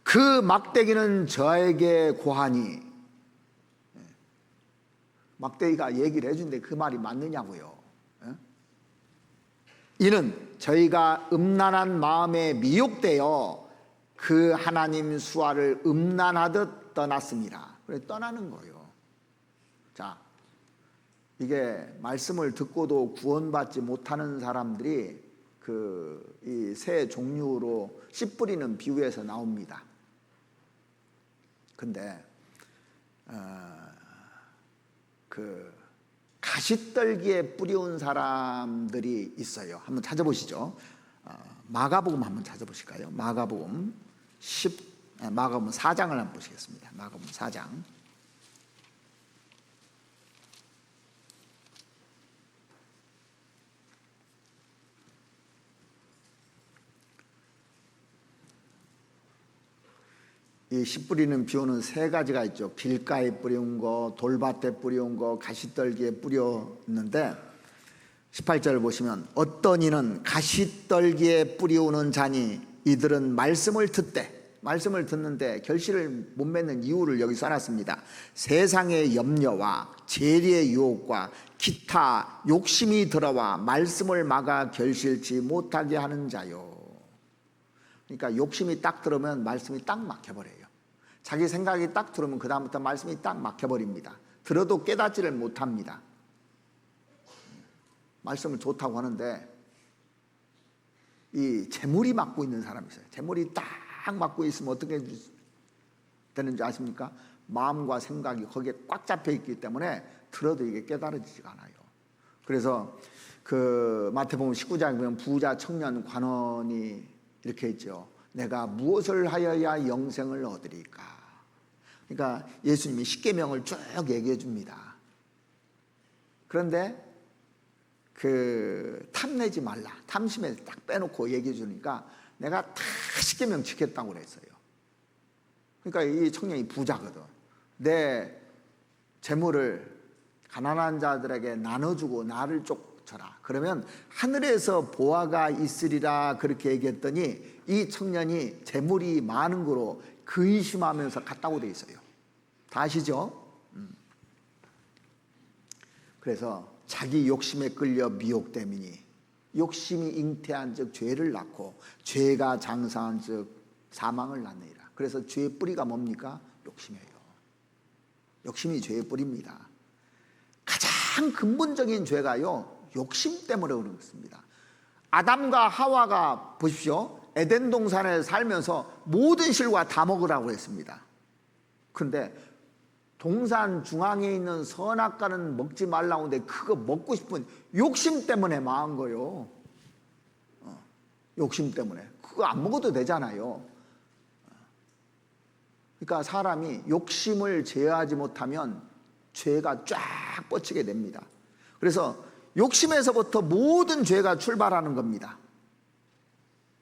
그 막대기는 저에게 고하니, 막대기가 얘기를 해준데 그 말이 맞느냐고요. 이는 저희가 음란한 마음에 미혹되어 그 하나님 수화를 음란하듯 떠났습니다. 그래 떠나는 거예요. 자, 이게 말씀을 듣고도 구원받지 못하는 사람들이 이 새 종류로 씨 뿌리는 비유에서 나옵니다. 근데 가시떨기에 뿌려온 사람들이 있어요. 한번 찾아보시죠. 마가복음 한번 찾아보실까요? 마가복음 4장을 한번 보시겠습니다. 마가복음 4장. 이 씨 뿌리는 비유는 세 가지가 있죠. 길가에 뿌려온 거, 돌밭에 뿌려온 거, 가시떨기에 뿌렸는데 18절을 보시면 어떤 이는 가시떨기에 뿌려오는 자니 이들은 말씀을 듣는데 결실을 못 맺는 이유를 여기 써놨습니다. 세상의 염려와 재리의 유혹과 기타 욕심이 들어와 말씀을 막아 결실치 못하게 하는 자요. 그러니까 욕심이 딱 들어오면 말씀이 딱 막혀버려요. 자기 생각이 딱 들어오면 그 다음부터 말씀이 딱 막혀버립니다. 들어도 깨닫지를 못합니다. 말씀을 좋다고 하는데 이 재물이 막고 있는 사람이 있어요. 재물이 딱 막고 있으면 어떻게 되는지 아십니까? 마음과 생각이 거기에 꽉 잡혀 있기 때문에 들어도 이게 깨달아지지가 않아요. 그래서 그 마태복음 19장에 보면 부자 청년 관원이 이렇게 했죠. 내가 무엇을 하여야 영생을 얻으리까? 그러니까 예수님이 십계명을 쭉 얘기해 줍니다. 그런데 탐내지 말라. 탐심에 딱 빼놓고 얘기해 주니까 내가 다 십계명 지켰다고 그랬어요. 그러니까 이 청년이 부자거든. 내 재물을 가난한 자들에게 나눠주고 나를 쫓아라. 그러면 하늘에서 보화가 있으리라 그렇게 얘기했더니 이 청년이 재물이 많은 거로 근심하면서 갔다고 돼 있어요. 다 아시죠? 그래서 자기 욕심에 끌려 미혹됨이니 욕심이 잉태한 즉 죄를 낳고 죄가 장사한 즉 사망을 낳느니라. 그래서 죄의 뿌리가 뭡니까? 욕심이에요. 욕심이 죄의 뿌리입니다. 가장 근본적인 죄가요, 욕심 때문에 그런 것입니다. 아담과 하와가 보십시오. 에덴 동산에 살면서 모든 실과 다 먹으라고 했습니다. 근데 동산 중앙에 있는 선악과는 먹지 말라고 하는데 그거 먹고 싶은 욕심 때문에 망한 거예요. 욕심 때문에. 그거 안 먹어도 되잖아요. 그러니까 사람이 욕심을 제어하지 못하면 죄가 쫙 뻗치게 됩니다. 그래서 욕심에서부터 모든 죄가 출발하는 겁니다.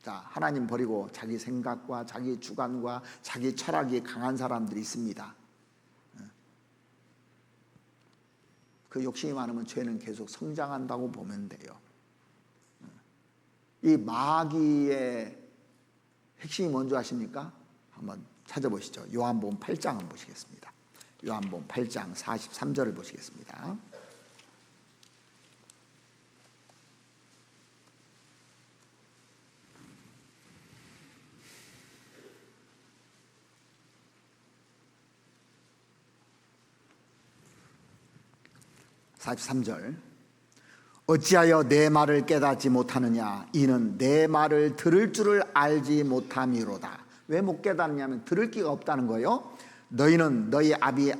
자, 하나님 버리고 자기 생각과 자기 주관과 자기 철학이 강한 사람들이 있습니다. 그 욕심이 많으면 죄는 계속 성장한다고 보면 돼요. 이 마귀의 핵심이 뭔지 아십니까? 한번 찾아보시죠. 요한복음 8장 한번 보시겠습니다. 요한복음 8장 43절을 보시겠습니다. (43절) 어찌하여 내 말을 깨닫지 못하느냐 이는 내 말을 들을 줄을 알지 못함이로다. 왜 못 깨닫느냐면 들을 기가 없다는 거예요. 너희는 너희 아비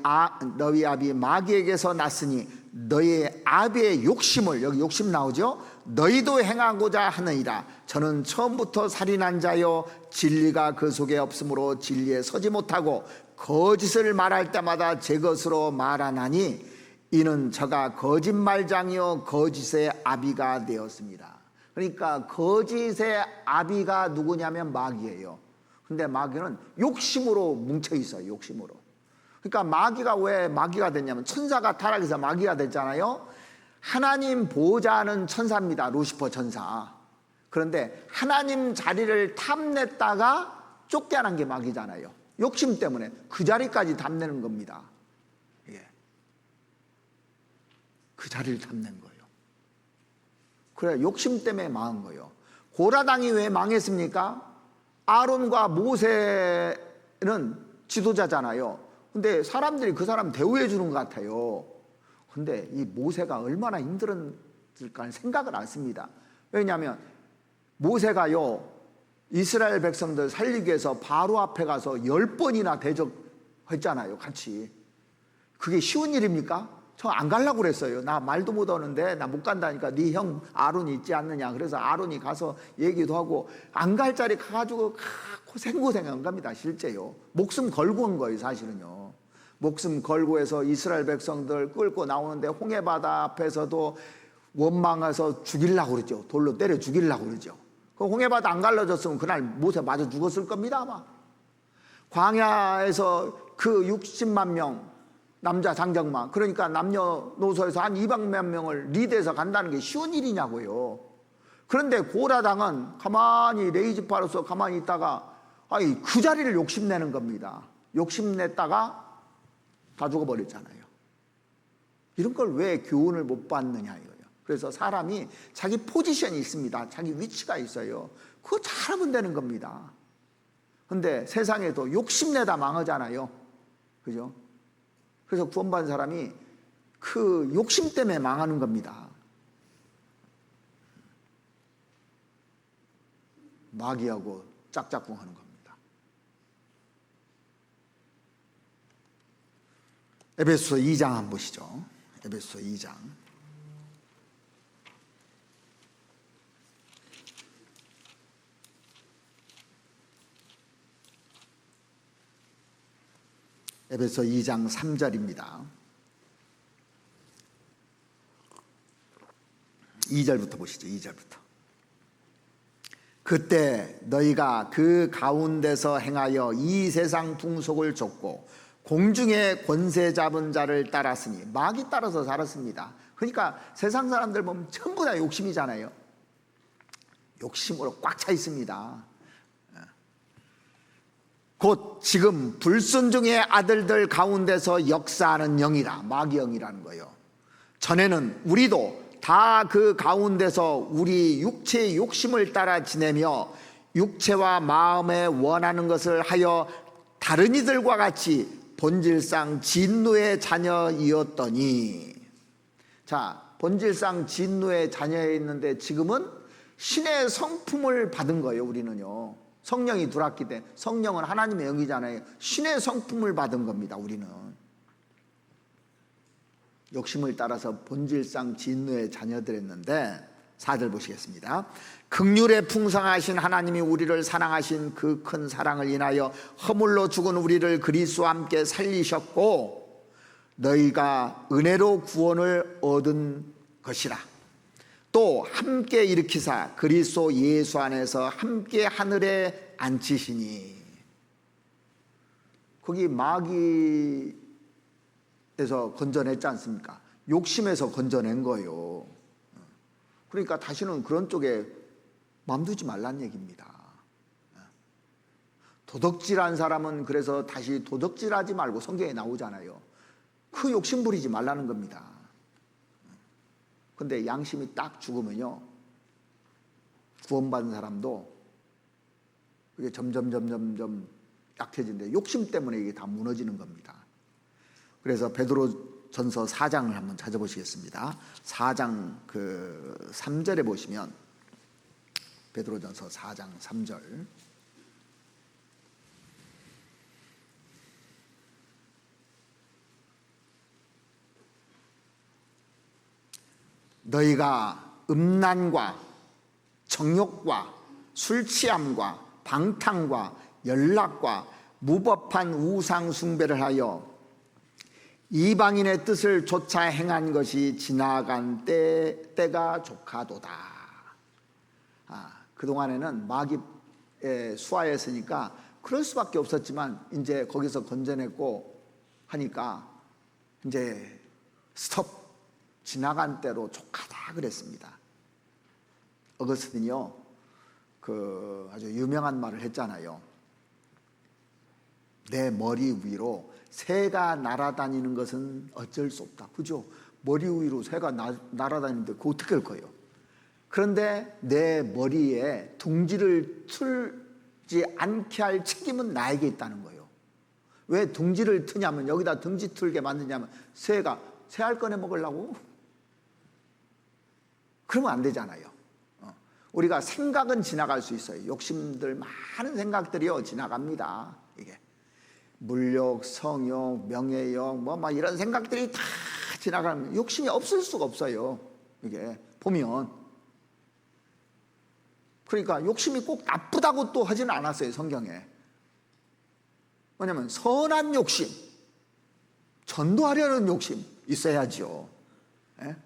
마귀에게서 났으니 너희 아비의 욕심을, 여기 욕심 나오죠. 너희도 행하고자 하느니라. 저는 처음부터 살인한 자요 진리가 그 속에 없으므로 진리에 서지 못하고 거짓을 말할 때마다 제 것으로 말하나니 이는 저가 거짓말장이요 거짓의 아비가 되었습니다. 그러니까 거짓의 아비가 누구냐면 마귀예요. 근데 마귀는 욕심으로 뭉쳐 있어요. 욕심으로. 그러니까 마귀가 왜 마귀가 됐냐면 천사가 타락해서 마귀가 됐잖아요. 하나님 보호자는 천사입니다. 루시퍼 천사. 그런데 하나님 자리를 탐냈다가 쫓겨난 게 마귀잖아요. 욕심 때문에 그 자리까지 탐내는 겁니다. 그 자리를 탐낸 거예요. 그래, 욕심 때문에 망한 거예요. 고라당이 왜 망했습니까? 아론과 모세는 지도자잖아요. 근데 사람들이 그 사람 대우해 주는 것 같아요. 근데 이 모세가 얼마나 힘들었을까 생각을 안 씁니다. 왜냐하면 모세가요 이스라엘 백성들 살리기 위해서 바로 앞에 가서 10번이나 대적했잖아요. 같이. 그게 쉬운 일입니까? 저 안 가려고 그랬어요. 나 말도 못 하는데 나 못 간다니까 네 형 아론이 있지 않느냐. 그래서 아론이 가서 얘기도 하고 안 갈 자리 가가지고 고생한 겁니다. 실제요. 목숨 걸고 온 거예요. 사실은요. 목숨 걸고 해서 이스라엘 백성들 끌고 나오는데 홍해바다 앞에서도 원망해서 죽이려고 그러죠. 돌로 때려 죽이려고 그러죠. 그 홍해바다 안 갈라졌으면 그날 모세 맞아 죽었을 겁니다. 아마. 광야에서 그 60만 명 남자 장정만, 그러니까 남녀노소에서 한 200몇 명을 리드해서 간다는 게 쉬운 일이냐고요. 그런데 고라당은 가만히 레이지파로서 가만히 있다가 그 자리를 욕심내는 겁니다. 욕심냈다가 다 죽어버렸잖아요. 이런 걸 왜 교훈을 못 받느냐 이거예요. 그래서 사람이 자기 포지션이 있습니다. 자기 위치가 있어요. 그거 잘하면 되는 겁니다. 근데 세상에도 욕심내다 망하잖아요. 그죠? 그래서 구원받은 사람이 그 욕심 때문에 망하는 겁니다. 마귀하고 짝짝꿍 하는 겁니다. 에베소서 2장 한번 보시죠. 에베소서 2장. 에베소 2장 3절입니다. 2절부터 보시죠. 2절부터. 그때 너희가 그 가운데서 행하여 이 세상 풍속을 좇고 공중의 권세 잡은 자를 따랐으니, 마귀 따라서 살았습니다. 그러니까 세상 사람들 보면 전부 다 욕심이잖아요. 욕심으로 꽉 차 있습니다. 곧 지금 불순종의 아들들 가운데서 역사하는 영이라, 마귀 영이라는 거예요. 전에는 우리도 다 그 가운데서 우리 육체의 욕심을 따라 지내며 육체와 마음에 원하는 것을 하여 다른 이들과 같이 본질상 진노의 자녀이었더니, 자, 본질상 진노의 자녀였는데 지금은 신의 성품을 받은 거예요. 우리는요, 성령이 들어왔기 때문에. 성령은 하나님의 영이잖아요. 신의 성품을 받은 겁니다. 우리는 욕심을 따라서 본질상 진노의 자녀들이었는데, 4절 보시겠습니다. 긍휼에 풍성하신 하나님이 우리를 사랑하신 그 큰 사랑을 인하여 허물로 죽은 우리를 그리스도와 함께 살리셨고 너희가 은혜로 구원을 얻은 것이라. 또 함께 일으키사 그리스도 예수 안에서 함께 하늘에 앉히시니. 거기 마귀에서 건져냈지 않습니까? 욕심에서 건져낸 거예요. 그러니까 다시는 그런 쪽에 마음 두지 말란 얘기입니다. 도덕질한 사람은 그래서 다시 도덕질하지 말고 성경에 나오잖아요. 그 욕심 부리지 말라는 겁니다. 근데 양심이 딱 죽으면요, 구원받은 사람도 그게 점점 약해지는데 욕심 때문에 이게 다 무너지는 겁니다. 그래서 베드로전서 4장을 한번 찾아보시겠습니다. 4장 3절에 보시면, 베드로전서 4장 3절. 너희가 음란과 정욕과 술취함과 방탕과 연락과 무법한 우상 숭배를 하여 이방인의 뜻을 좇아 행한 것이 지나간 때가 족하도다. 그동안에는 마귀의 수하였으니까 그럴 수밖에 없었지만 이제 거기서 건져냈고 하니까 이제 스톱, 지나간 때로 족하다 그랬습니다. 어거스틴이요, 아주 유명한 말을 했잖아요. 내 머리 위로 새가 날아다니는 것은 어쩔 수 없다. 그죠? 머리 위로 새가 날아다니는데 그거 어떻게 할 거예요? 그런데 내 머리에 둥지를 틀지 않게 할 책임은 나에게 있다는 거예요. 왜 둥지를 트냐면, 여기다 둥지 틀게 만드냐면 새가 새알 꺼내 먹으려고? 그러면 안 되잖아요. 우리가 생각은 지나갈 수 있어요. 욕심들, 많은 생각들이요 지나갑니다. 이게 물욕, 성욕, 명예욕, 막 이런 생각들이 다 지나가면 욕심이 없을 수가 없어요. 이게 보면. 그러니까 욕심이 꼭 나쁘다고 또 하지는 않았어요, 성경에. 뭐냐면 선한 욕심, 전도하려는 욕심 있어야죠. 예?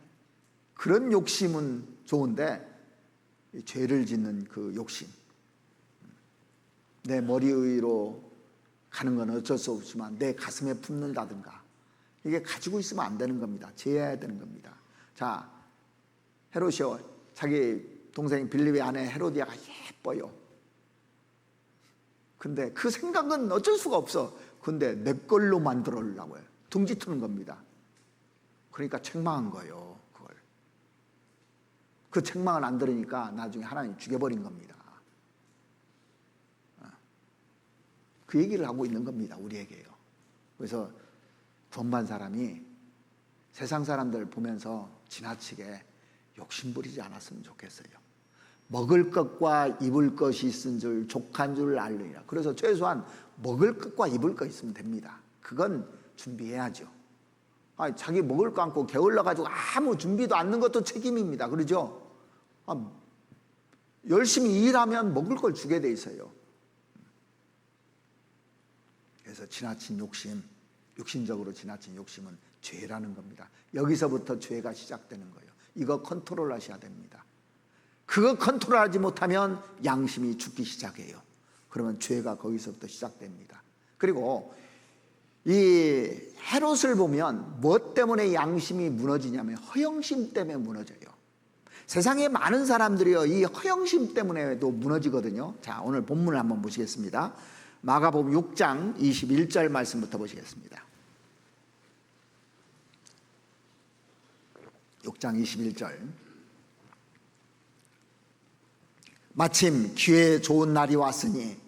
그런 욕심은 좋은데 죄를 짓는 그 욕심, 내 머리 위로 가는 건 어쩔 수 없지만 내 가슴에 품는다든가, 이게 가지고 있으면 안 되는 겁니다. 제해야 되는 겁니다. 자, 헤롯이요, 자기 동생 빌립의 아내 헤로디아가 예뻐요. 근데 그 생각은 어쩔 수가 없어. 근데 내 걸로 만들어려고 해요. 둥지 트는 겁니다. 그러니까 책망한 거예요. 그걸. 그 책망을 안 들으니까 나중에 하나님이 죽여버린 겁니다. 그 얘기를 하고 있는 겁니다. 우리에게요. 그래서 구원받은 사람이 세상 사람들 보면서 지나치게 욕심부리지 않았으면 좋겠어요. 먹을 것과 입을 것이 있은 줄 족한 줄 알느니라. 그래서 최소한 먹을 것과 입을 것 있으면 됩니다. 그건 준비해야죠. 자기 먹을 거 안고 게을러 가지고 아무 준비도 않는 것도 책임입니다. 그러죠? 열심히 일하면 먹을 걸 주게 돼 있어요. 그래서 지나친 욕심, 육신적으로 지나친 욕심은 죄라는 겁니다. 여기서부터 죄가 시작되는 거예요. 이거 컨트롤 하셔야 됩니다. 그거 컨트롤하지 못하면 양심이 죽기 시작해요. 그러면 죄가 거기서부터 시작됩니다. 그리고 이 헤롯을 보면 무엇 때문에 양심이 무너지냐면 허영심 때문에 무너져요. 세상에 많은 사람들이요, 이 허영심 때문에도 무너지거든요. 자, 오늘 본문을 한번 보시겠습니다. 마가복음 6장 21절 말씀부터 보시겠습니다. 6장 21절. 마침 기회에 좋은 날이 왔으니,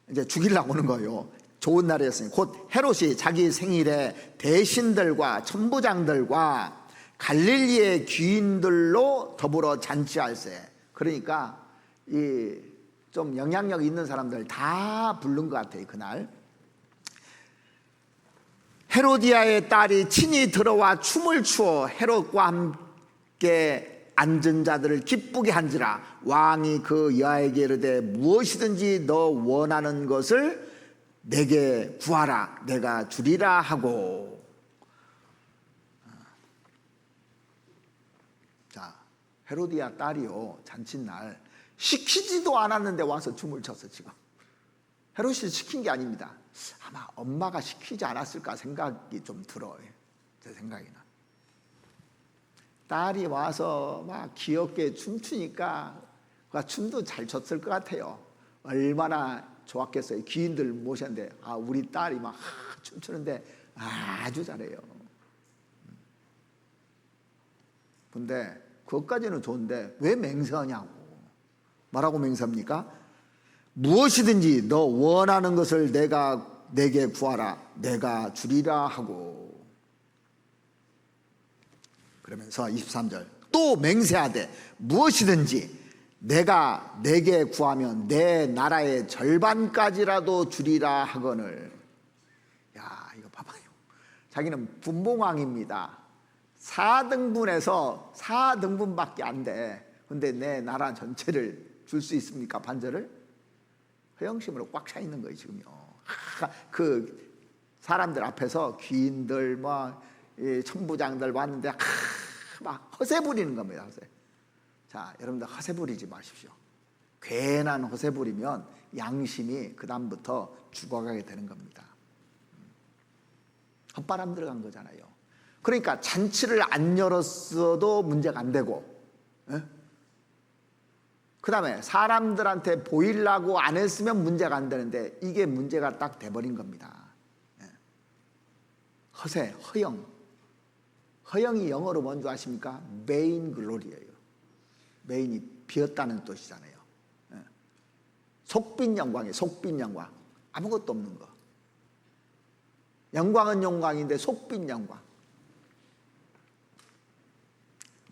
이제 죽이려고 오는 거예요. 좋은 날이었으니 곧 헤롯이 자기 생일에 대신들과 천부장들과 갈릴리의 귀인들로 더불어 잔치할세. 그러니까 이 좀 영향력 있는 사람들 다 부른 것 같아요. 그날 헤로디아의 딸이 친히 들어와 춤을 추어 헤롯과 함께 앉은 자들을 기쁘게 한지라. 왕이 그 여아에게 이르되 무엇이든지 너 원하는 것을 내게 구하라, 내가 주리라 하고. 자, 헤로디아 딸이요, 잔칫날 시키지도 않았는데 와서 춤을 췄어. 지금 헤롯이 시킨 게 아닙니다. 아마 엄마가 시키지 않았을까 생각이 좀 들어요. 제 생각에는 딸이 와서 막 귀엽게 춤추니까 춤도 잘 췄을 것 같아요. 얼마나 좋았겠어요. 귀인들 모셨는데 우리 딸이 막 춤추는데 아주 잘해요. 근데 그것까지는 좋은데 왜 맹세하냐고. 뭐라고 맹세합니까? 무엇이든지 너 원하는 것을 내게 구하라, 내가 주리라 하고. 그러면서 23절 또 맹세하되 무엇이든지 내가 내게 구하면 내 나라의 절반까지라도 주리라 하거늘. 야, 이거 봐봐요. 자기는 분봉왕입니다. 4등분에서 4등분밖에 안 돼. 근데 내 나라 전체를 줄 수 있습니까? 반절을? 허영심으로 꽉 차 있는 거예요 지금요. 그 사람들 앞에서 귀인들 천부장들 왔는데 막 허세 부리는 겁니다. 허세. 자, 여러분들 허세 부리지 마십시오. 괜한 허세 부리면 양심이 그 다음부터 죽어가게 되는 겁니다. 헛바람 들어간 거잖아요. 그러니까 잔치를 안 열었어도 문제가 안 되고, 그 다음에 사람들한테 보이려고 안 했으면 문제가 안 되는데 이게 문제가 딱 돼버린 겁니다. 허세, 허영. 허영이 영어로 뭔지 아십니까? vain glory예요. vain이 비었다는 뜻이잖아요. 속빈 영광이에요. 속빈 영광. 아무것도 없는 거. 영광은 영광인데 속빈 영광.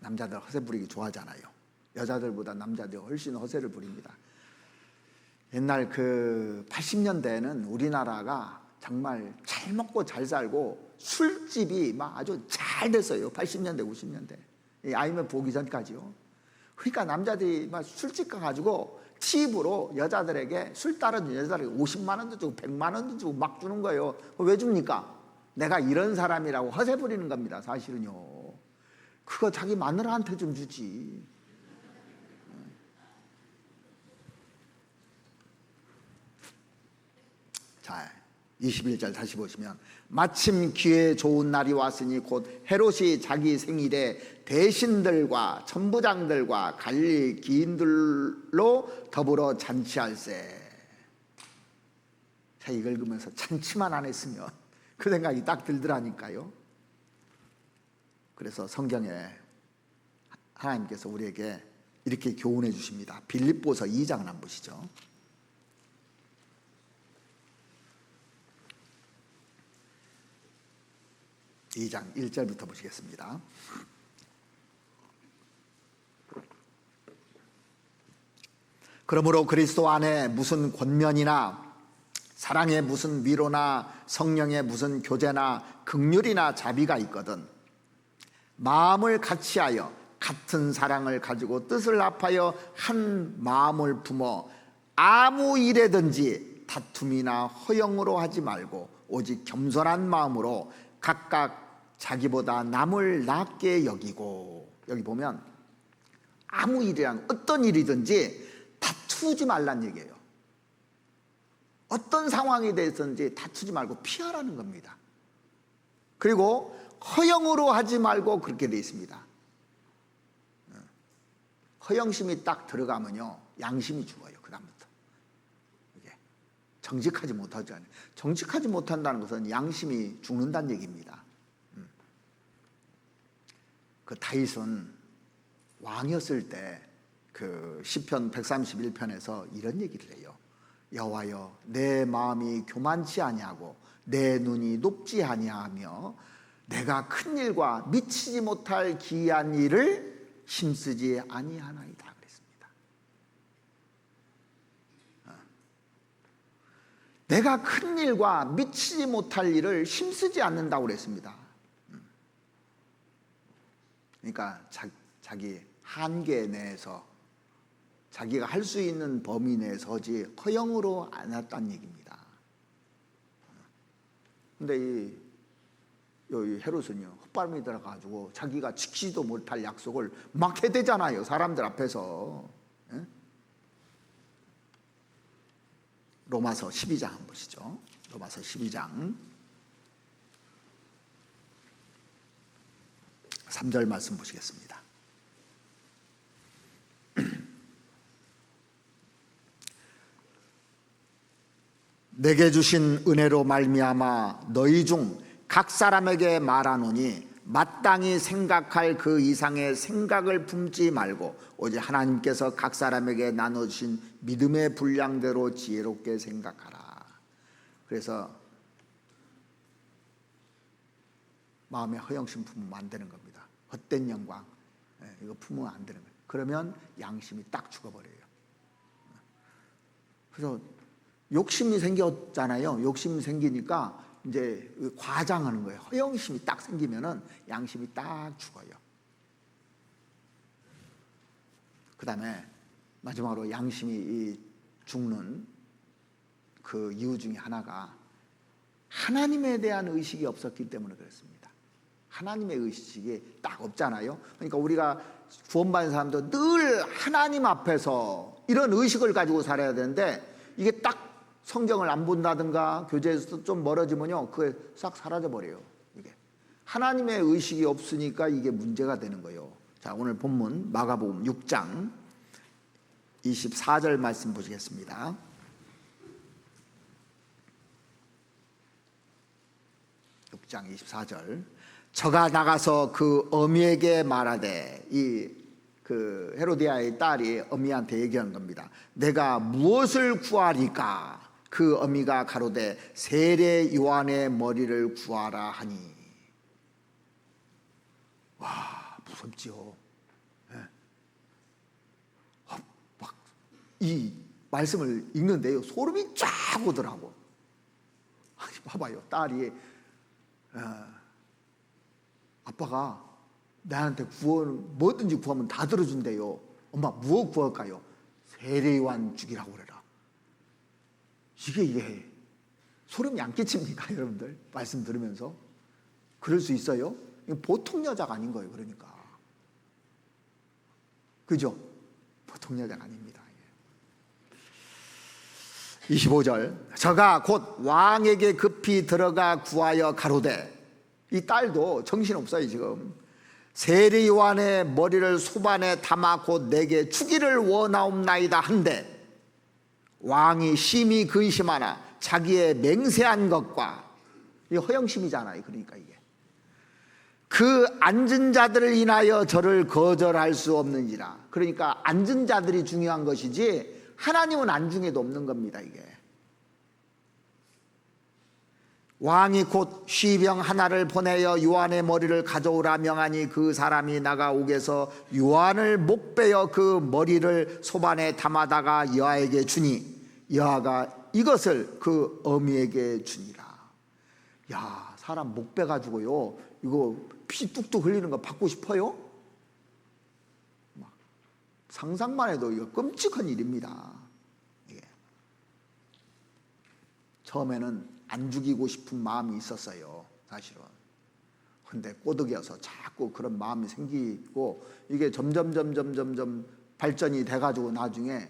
남자들 허세 부리기 좋아하잖아요. 여자들보다 남자들이 훨씬 허세를 부립니다. 옛날 그 80년대에는 우리나라가 정말 잘 먹고 잘 살고 술집이 막 아주 잘 됐어요. 80년대, 90년대. IMF 오기 전까지요. 그러니까 남자들이 막 술집 가가지고 팁으로 여자들에게 술 따르는 여자들에게 50만 원도 주고 100만 원도 주고 막 주는 거예요. 왜 줍니까? 내가 이런 사람이라고 허세 부리는 겁니다. 사실은요. 그거 자기 마누라한테 좀 주지. 자, 21절 다시 보시면 마침 기회 좋은 날이 왔으니 곧 헤롯이 자기 생일에 대신들과 천부장들과 갈릴리 기인들로 더불어 잔치할세. 자, 이걸 읽으면서 잔치만 안 했으면 그 생각이 딱 들더라니까요. 그래서 성경에 하나님께서 우리에게 이렇게 교훈해 주십니다. 빌립보서 2장을 한번 보시죠. 2장 1절부터 보시겠습니다. 그러므로 그리스도 안에 무슨 권면이나 사랑의 무슨 위로나 성령의 무슨 교제나 긍휼이나 자비가 있거든 마음을 같이하여 같은 사랑을 가지고 뜻을 합하여 한 마음을 품어 아무 일에든지 다툼이나 허영으로 하지 말고 오직 겸손한 마음으로 각각 자기보다 남을 낫게 여기고. 여기 보면 아무 일이랑 어떤 일이든지 다투지 말란 얘기예요. 어떤 상황에 대해서든지 다투지 말고 피하라는 겁니다. 그리고 허영으로 하지 말고 그렇게 되어 있습니다. 허영심이 딱 들어가면요 양심이 죽어요. 그 다음부터 이게 정직하지 못하잖아요. 정직하지 못한다는 것은 양심이 죽는다는 얘기입니다. 그 다윗은 왕이었을 때 그 시편 131편에서 이런 얘기를 해요. 여호와여 내 마음이 교만치 아니하고 내 눈이 높지 아니하며 내가 큰 일과 미치지 못할 기이한 일을 힘쓰지 아니하나이다 그랬습니다. 내가 큰 일과 미치지 못할 일을 힘쓰지 않는다고 그랬습니다. 그러니까 자기 한계 내에서 자기가 할 수 있는 범위 내에서 하지 허영으로 안 했다는 얘기입니다. 근데 이 헤롯은요, 헛발음이 들어가지고 자기가 지키지도 못할 약속을 막 해대잖아요, 사람들 앞에서. 예? 로마서 12장 한번 보시죠. 로마서 12장 3절 말씀 보시겠습니다. 내게 주신 은혜로 말미암아 너희 중 각 사람에게 말하노니 마땅히 생각할 그 이상의 생각을 품지 말고 오직 하나님께서 각 사람에게 나눠주신 믿음의 분량대로 지혜롭게 생각하라. 그래서 마음에 허영심 품으면 안 되는 겁니다. 헛된 영광 이거 품으면 안 되는 거예요. 그러면 양심이 딱 죽어버려요. 그래서 욕심이 생겼잖아요. 욕심이 생기니까 이제 과장하는 거예요. 허영심이 딱 생기면은 양심이 딱 죽어요. 그 다음에 마지막으로 양심이 죽는 그 이유 중에 하나가 하나님에 대한 의식이 없었기 때문에 그렇습니다. 하나님의 의식이 딱 없잖아요. 그러니까 우리가 구원받은 사람도 늘 하나님 앞에서 이런 의식을 가지고 살아야 되는데 이게 딱 성경을 안 본다든가 교제에서 좀 멀어지면요, 그게 싹 사라져 버려요. 이게 하나님의 의식이 없으니까 이게 문제가 되는 거예요. 자, 오늘 본문 마가복음 6장 24절 말씀 보시겠습니다. 장 24절. 저가 나가서 그 어미에게 말하되, 그 헤로디아의 딸이 어미한테 얘기한 겁니다. 내가 무엇을 구하리까? 그 어미가 가로되 세례 요한의 머리를 구하라 하니. 와, 무섭지요. 막 이 말씀을 읽는데요, 소름이 쫙 오더라고. 아니, 봐봐요, 딸이 아빠가 나한테 뭐든지 구하면 다 들어준대요. 엄마 무엇 구할까요? 세례요한 죽이라고 그래라. 이게 소름이 안 끼칩니까, 여러분들? 말씀 들으면서 그럴 수 있어요? 보통 여자가 아닌 거예요. 그러니까 그죠? 보통 여자가 아닙니다. 25절. 저가 곧 왕에게 급히 들어가 구하여 가로되, 이 딸도 정신없어요 지금. 세례 요한의 머리를 소반에 담아 곧 내게 주기를 원하옵나이다 한데, 왕이 심히 근심하나 자기의 맹세한 것과, 이 허영심이잖아요. 그러니까 이게 그 앉은 자들을 인하여 저를 거절할 수 없는지라. 그러니까 앉은 자들이 중요한 것이지 하나님은 안중에도 없는 겁니다. 이게 왕이 곧 쉬병 하나를 보내어 요한의 머리를 가져오라 명하니 그 사람이 나가오게서 요한을 목베어 그 머리를 소반에 담아다가 여아에게 주니 여아가 이것을 그 어미에게 주니라. 야, 사람 목 베가지고요, 이거 피 뚝뚝 흘리는 거 받고 싶어요? 상상만 해도 이거 끔찍한 일입니다. 예. 처음에는 안 죽이고 싶은 마음이 있었어요, 사실은. 근데 꼬드겨서 자꾸 그런 마음이 생기고 이게 점점 발전이 돼가지고 나중에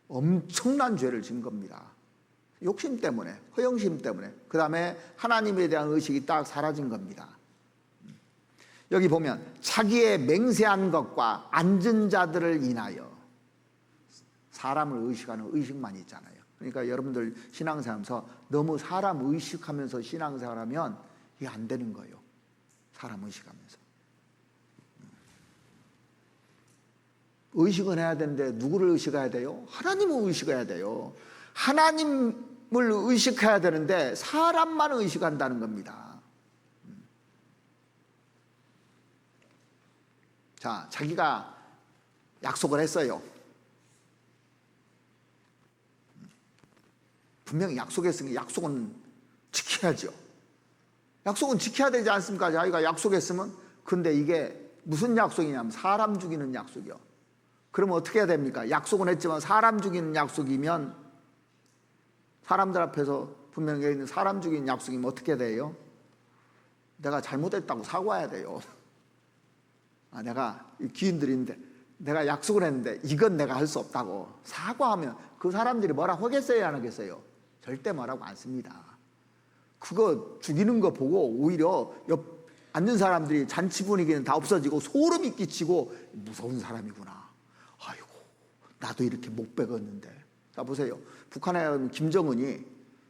엄청난 죄를 진 겁니다. 욕심 때문에, 허영심 때문에. 그 다음에 하나님에 대한 의식이 딱 사라진 겁니다. 여기 보면 자기의 맹세한 것과 앉은 자들을 인하여, 사람을 의식하는 의식만 있잖아요. 그러니까 여러분들 신앙생활하면서 너무 사람 의식하면서 신앙생활하면 이게 안 되는 거예요. 사람 의식하면서. 의식은 해야 되는데 누구를 의식해야 돼요? 하나님을 의식해야 돼요. 하나님을 의식해야 되는데 사람만 의식한다는 겁니다. 자, 자기가 약속을 했어요. 분명히 약속했으니 약속은 지켜야죠. 약속은 지켜야 되지 않습니까? 자기가 약속했으면. 근데 이게 무슨 약속이냐면 사람 죽이는 약속이요. 그러면 어떻게 해야 됩니까? 약속은 했지만 사람 죽이는 약속이면, 사람들 앞에서 분명히 있는 사람 죽이는 약속이면 어떻게 돼요? 내가 잘못했다고 사과해야 돼요. 내가 귀인들인데 내가 약속을 했는데 이건 내가 할 수 없다고 사과하면 그 사람들이 뭐라고 하겠어요, 안 하겠어요? 절대 뭐라고 안 씁니다. 그거 죽이는 거 보고 오히려 옆 앉는 사람들이 잔치 분위기는 다 없어지고 소름이 끼치고 무서운 사람이구나. 아이고, 나도 이렇게 못 배웠는데. 자, 보세요. 북한에 김정은이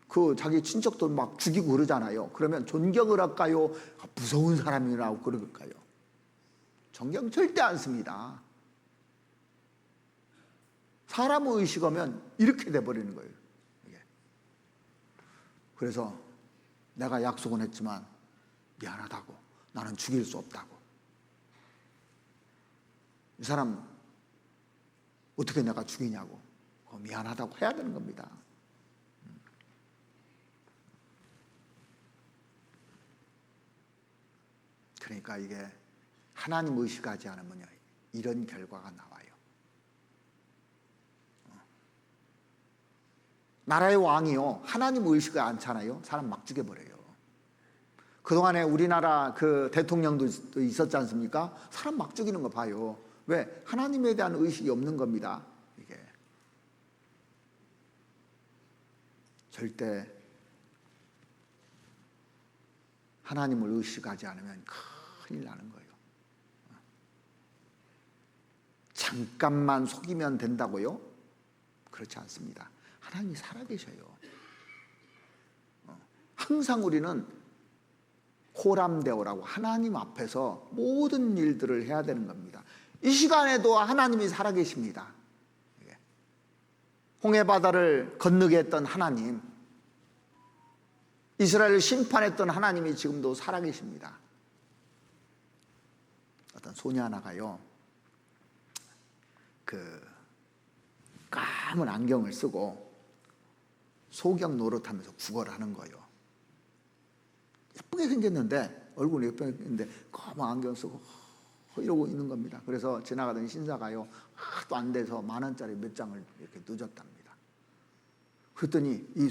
그 자기 친척들 막 죽이고 그러잖아요. 그러면 존경을 할까요? 무서운 사람이라고 그럴까요? 존경 절대 안 씁니다. 사람 의식하면 이렇게 돼버리는 거예요. 이게. 그래서 내가 약속은 했지만 미안하다고, 나는 죽일 수 없다고. 이 사람 어떻게 내가 죽이냐고 미안하다고 해야 되는 겁니다. 그러니까 이게 하나님 의식하지 않으면 이런 결과가 나와요. 나라의 왕이요, 하나님 의식을 않잖아요. 사람 막 죽여버려요. 그동안에 우리나라 그 대통령도 있었지 않습니까? 사람 막 죽이는 거 봐요. 왜? 하나님에 대한 의식이 없는 겁니다. 이게 절대 하나님을 의식하지 않으면 큰일 나는 거예요. 잠깐만 속이면 된다고요? 그렇지 않습니다. 하나님이 살아계셔요. 항상 우리는 호람되오라고 하나님 앞에서 모든 일들을 해야 되는 겁니다. 이 시간에도 하나님이 살아계십니다. 홍해바다를 건너게 했던 하나님, 이스라엘을 심판했던 하나님이 지금도 살아계십니다. 어떤 소녀 하나가요, 그 까만 안경을 쓰고 소경 노릇하면서 구걸을 하는 거예요. 예쁘게 생겼는데, 얼굴이 예쁘게 생겼는데 까만 안경 쓰고 이러고 있는 겁니다. 그래서 지나가던 신사가요, 하도 안 돼서 10,000원짜리 몇 장을 이렇게 넣어줬답니다. 그랬더니 이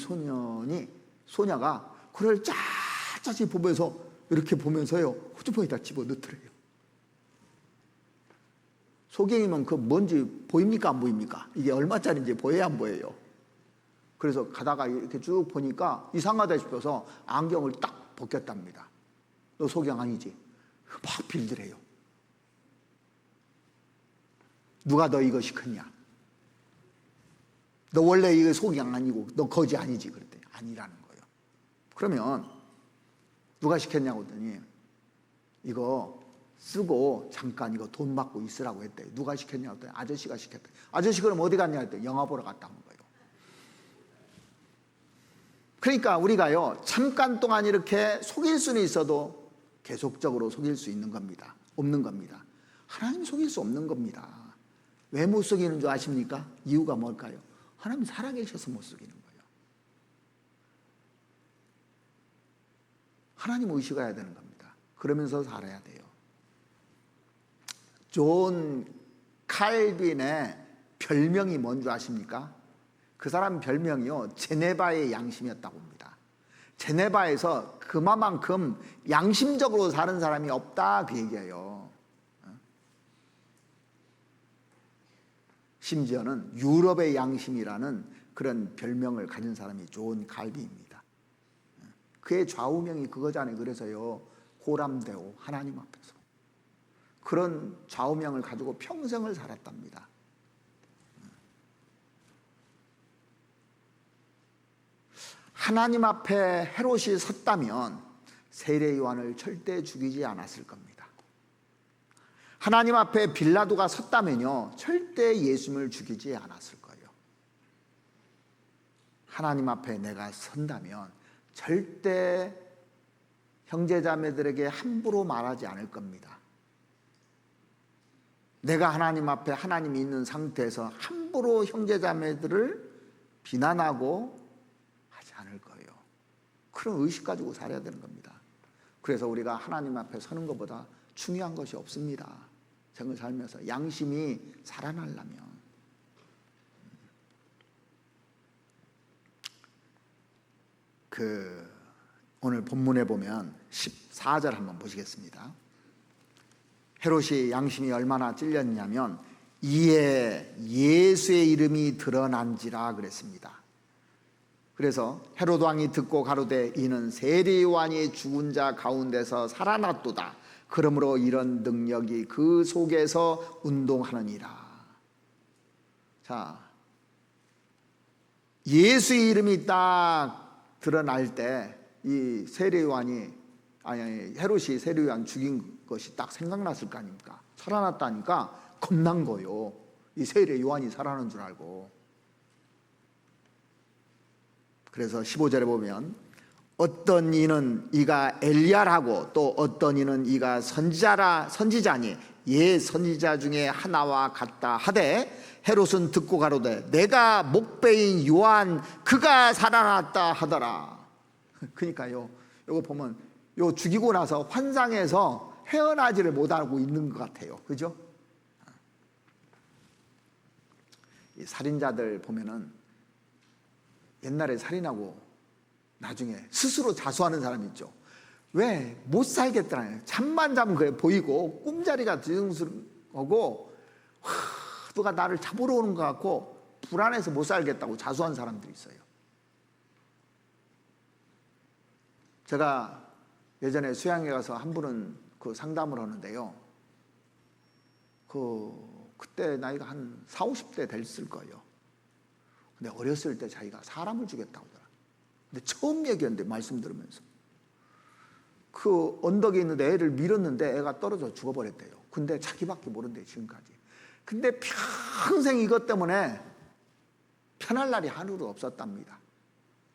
소녀가 그걸 짜짜지 보면서, 이렇게 보면서요, 휴대폰에다 집어 넣더래요. 소경이면 그 뭔지 보입니까, 안 보입니까? 이게 얼마짜리인지 보여야 안 보여요? 그래서 가다가 이렇게 쭉 보니까 이상하다 싶어서 안경을 딱 벗겼답니다. 너 소경 아니지? 막 빌더래요. 누가 너 이거 시켰냐? 너 원래 이거 소경 아니고 너 거지 아니지? 그랬더니 아니라는 거예요. 그러면 누가 시켰냐고 했더니 이거 쓰고 잠깐 이거 돈 받고 있으라고 했대. 누가 시켰냐고 했더니 아저씨가 시켰대. 아저씨 그럼 어디 갔냐 했더니 영화 보러 갔다는 거예요. 그러니까 우리가요, 잠깐 동안 이렇게 속일 수는 있어도 계속적으로 속일 수 있는 겁니다. 없는 겁니다. 하나님 속일 수 없는 겁니다. 왜 못 속이는 줄 아십니까? 이유가 뭘까요? 하나님 살아계셔서 못 속이는 거예요. 하나님 의식해야 되는 겁니다. 그러면서 살아야 돼요. 존 칼빈의 별명이 뭔 줄 아십니까? 그 사람 별명이요, 제네바의 양심이었다고 합니다. 제네바에서 그만큼 양심적으로 사는 사람이 없다, 그 얘기예요. 심지어는 유럽의 양심이라는 그런 별명을 가진 사람이 존 칼빈입니다. 그의 좌우명이 그거잖아요. 그래서요, 호람되오, 하나님 앞에서 그런 좌우명을 가지고 평생을 살았답니다. 하나님 앞에 헤롯이 섰다면 세례 요한을 절대 죽이지 않았을 겁니다. 하나님 앞에 빌라도가 섰다면요, 절대 예수님을 죽이지 않았을 거예요. 하나님 앞에 내가 선다면 절대 형제자매들에게 함부로 말하지 않을 겁니다. 내가 하나님 앞에 하나님이 있는 상태에서 함부로 형제자매들을 비난하고 하지 않을 거예요. 그런 의식 가지고 살아야 되는 겁니다. 그래서 우리가 하나님 앞에 서는 것보다 중요한 것이 없습니다. 생을 살면서 양심이 살아나려면. 오늘 본문에 보면 14절 한번 보시겠습니다. 헤롯이 양심이 얼마나 찔렸냐면 이에 예수의 이름이 드러난지라 그랬습니다. 그래서 헤롯 왕이 듣고 가로되 이는 세례 요한이 죽은 자 가운데서 살아났도다. 그러므로 이런 능력이 그 속에서 운동하느니라. 자, 예수의 이름이 딱 드러날 때 이 세례 요한이 헤롯이 세례 요한 죽인 것이 딱 생각났을 거 아닙니까? 살아났다니까 겁난 거요. 이 세례 요한이 살아난 줄 알고. 그래서 15절에 보면 어떤 이는 이가 엘리야라고 또 어떤 이는 이가 선지자니 예 선지자 중에 하나와 같다 하되 헤롯은 듣고 가로되 내가 목배인 요한 그가 살아났다 하더라. 그러니까요, 요거 보면 요 죽이고 나서 환상에서 헤어나지를 못하고 있는 것 같아요. 그죠? 이 살인자들 보면은 옛날에 살인하고 나중에 스스로 자수하는 사람 있죠. 왜? 못 살겠다는, 잠만 자면 그래 보이고 꿈자리가 뒤숭숭하고 누가 나를 잡으러 오는 것 같고 불안해서 못 살겠다고 자수한 사람들이 있어요. 제가 예전에 수양에 가서 한 분은 그 상담을 하는데요, 그때 나이가 한 40, 50대 됐을 거예요. 근데 어렸을 때 자기가 사람을 죽였다고 하더라. 근데 처음 얘기했는데 말씀 들으면서 그 언덕에 있는 애를 밀었는데 애가 떨어져 죽어버렸대요. 근데 자기밖에 모른대요 지금까지. 근데 평생 이것 때문에 편할 날이 하루도 없었답니다.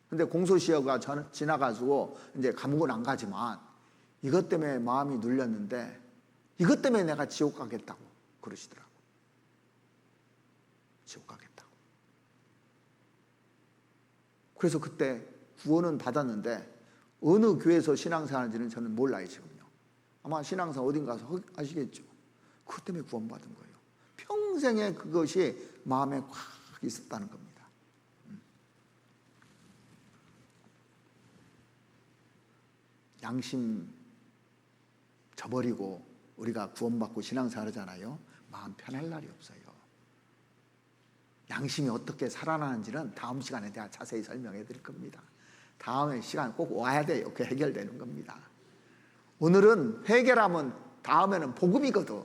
근데 공소시효가 지나가지고 이제 감옥은 안 가지만 이것 때문에 마음이 눌렸는데 이것 때문에 내가 지옥 가겠다고 그러시더라고. 지옥 가겠다고. 그래서 그때 구원은 받았는데 어느 교회에서 신앙생활인지는 저는 몰라요 지금요. 아마 신앙생활 어딘 가서 아시겠죠. 그것 때문에 구원받은 거예요. 평생에 그것이 마음에 꽉 있었다는 겁니다. 양심 저버리고 우리가 구원받고 신앙생활 하잖아요. 마음 편할 날이 없어요. 양심이 어떻게 살아나는지는 다음 시간에 내가 자세히 설명해 드릴 겁니다. 다음에 시간 꼭 와야 돼요. 그 해결되는 겁니다. 오늘은 해결하면 다음에는 복음이거든.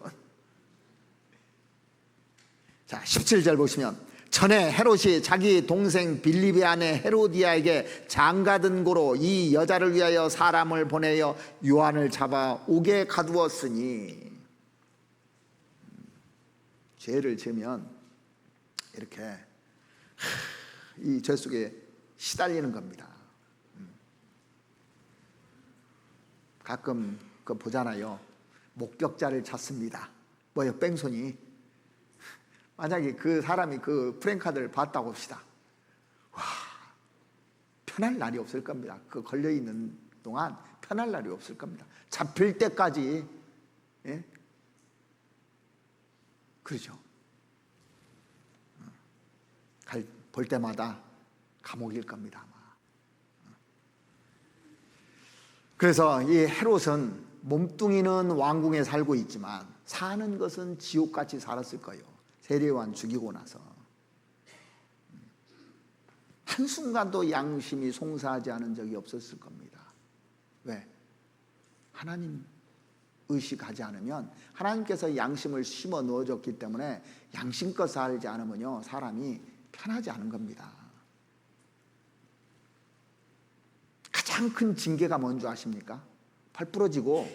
자, 17절 보시면 전에 헤롯이 자기 동생 빌립의 아내 헤로디아에게 장가든 고로 이 여자를 위하여 사람을 보내어 요한을 잡아 옥에 가두었으니, 죄를 지으면 이렇게 이 죄 속에 시달리는 겁니다. 가끔 그 보잖아요. 목격자를 찾습니다. 뭐요? 뺑소니. 만약에 그 사람이 그 프랭카드를 봤다고 합시다. 와, 편할 날이 없을 겁니다. 그 걸려있는 동안 편할 날이 없을 겁니다. 잡힐 때까지. 예? 그렇죠. 볼 때마다 감옥일 겁니다 아마. 그래서 이 헤롯은 몸뚱이는 왕궁에 살고 있지만 사는 것은 지옥같이 살았을 거예요. 세례요한 죽이고 나서 한순간도 양심이 송사하지 않은 적이 없었을 겁니다. 왜? 하나님 의식하지 않으면, 하나님께서 양심을 심어 넣어줬기 때문에 양심껏 살지 않으면요 사람이 편하지 않은 겁니다. 가장 큰 징계가 뭔지 아십니까? 팔 부러지고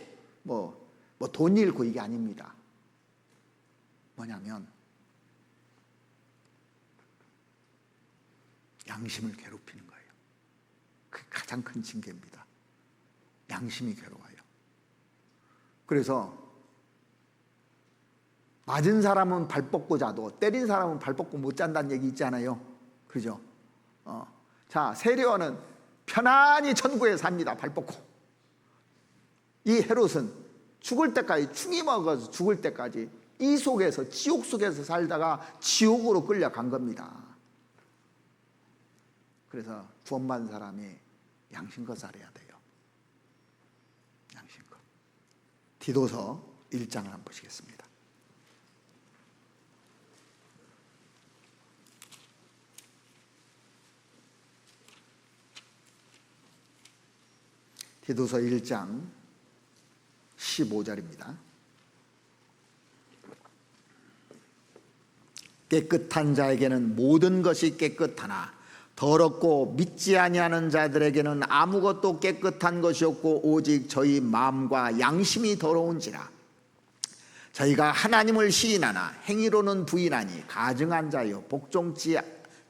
뭐 돈 잃고 이게 아닙니다. 뭐냐면 양심을 괴롭히는 거예요. 그게 가장 큰 징계입니다. 양심이 괴로워요. 그래서 맞은 사람은 발 뻗고 자도 때린 사람은 발 뻗고 못 잔다는 얘기 있잖아요. 그죠? 자, 세리온은 편안히 천국에 삽니다. 발 뻗고. 이 헤롯은 죽을 때까지, 충이 먹어서 죽을 때까지 이 속에서, 지옥 속에서 살다가 지옥으로 끌려간 겁니다. 그래서 구원받은 사람이 양심껏 살아야 돼요. 양심껏. 디도서 1장을 한번 보시겠습니다. 디도서 1장 15절입니다. 깨끗한 자에게는 모든 것이 깨끗하나 더럽고 믿지 아니하는 자들에게는 아무것도 깨끗한 것이 없고 오직 저희 마음과 양심이 더러운지라. 저희가 하나님을 시인하나 행위로는 부인하니 가증한 자요 복종치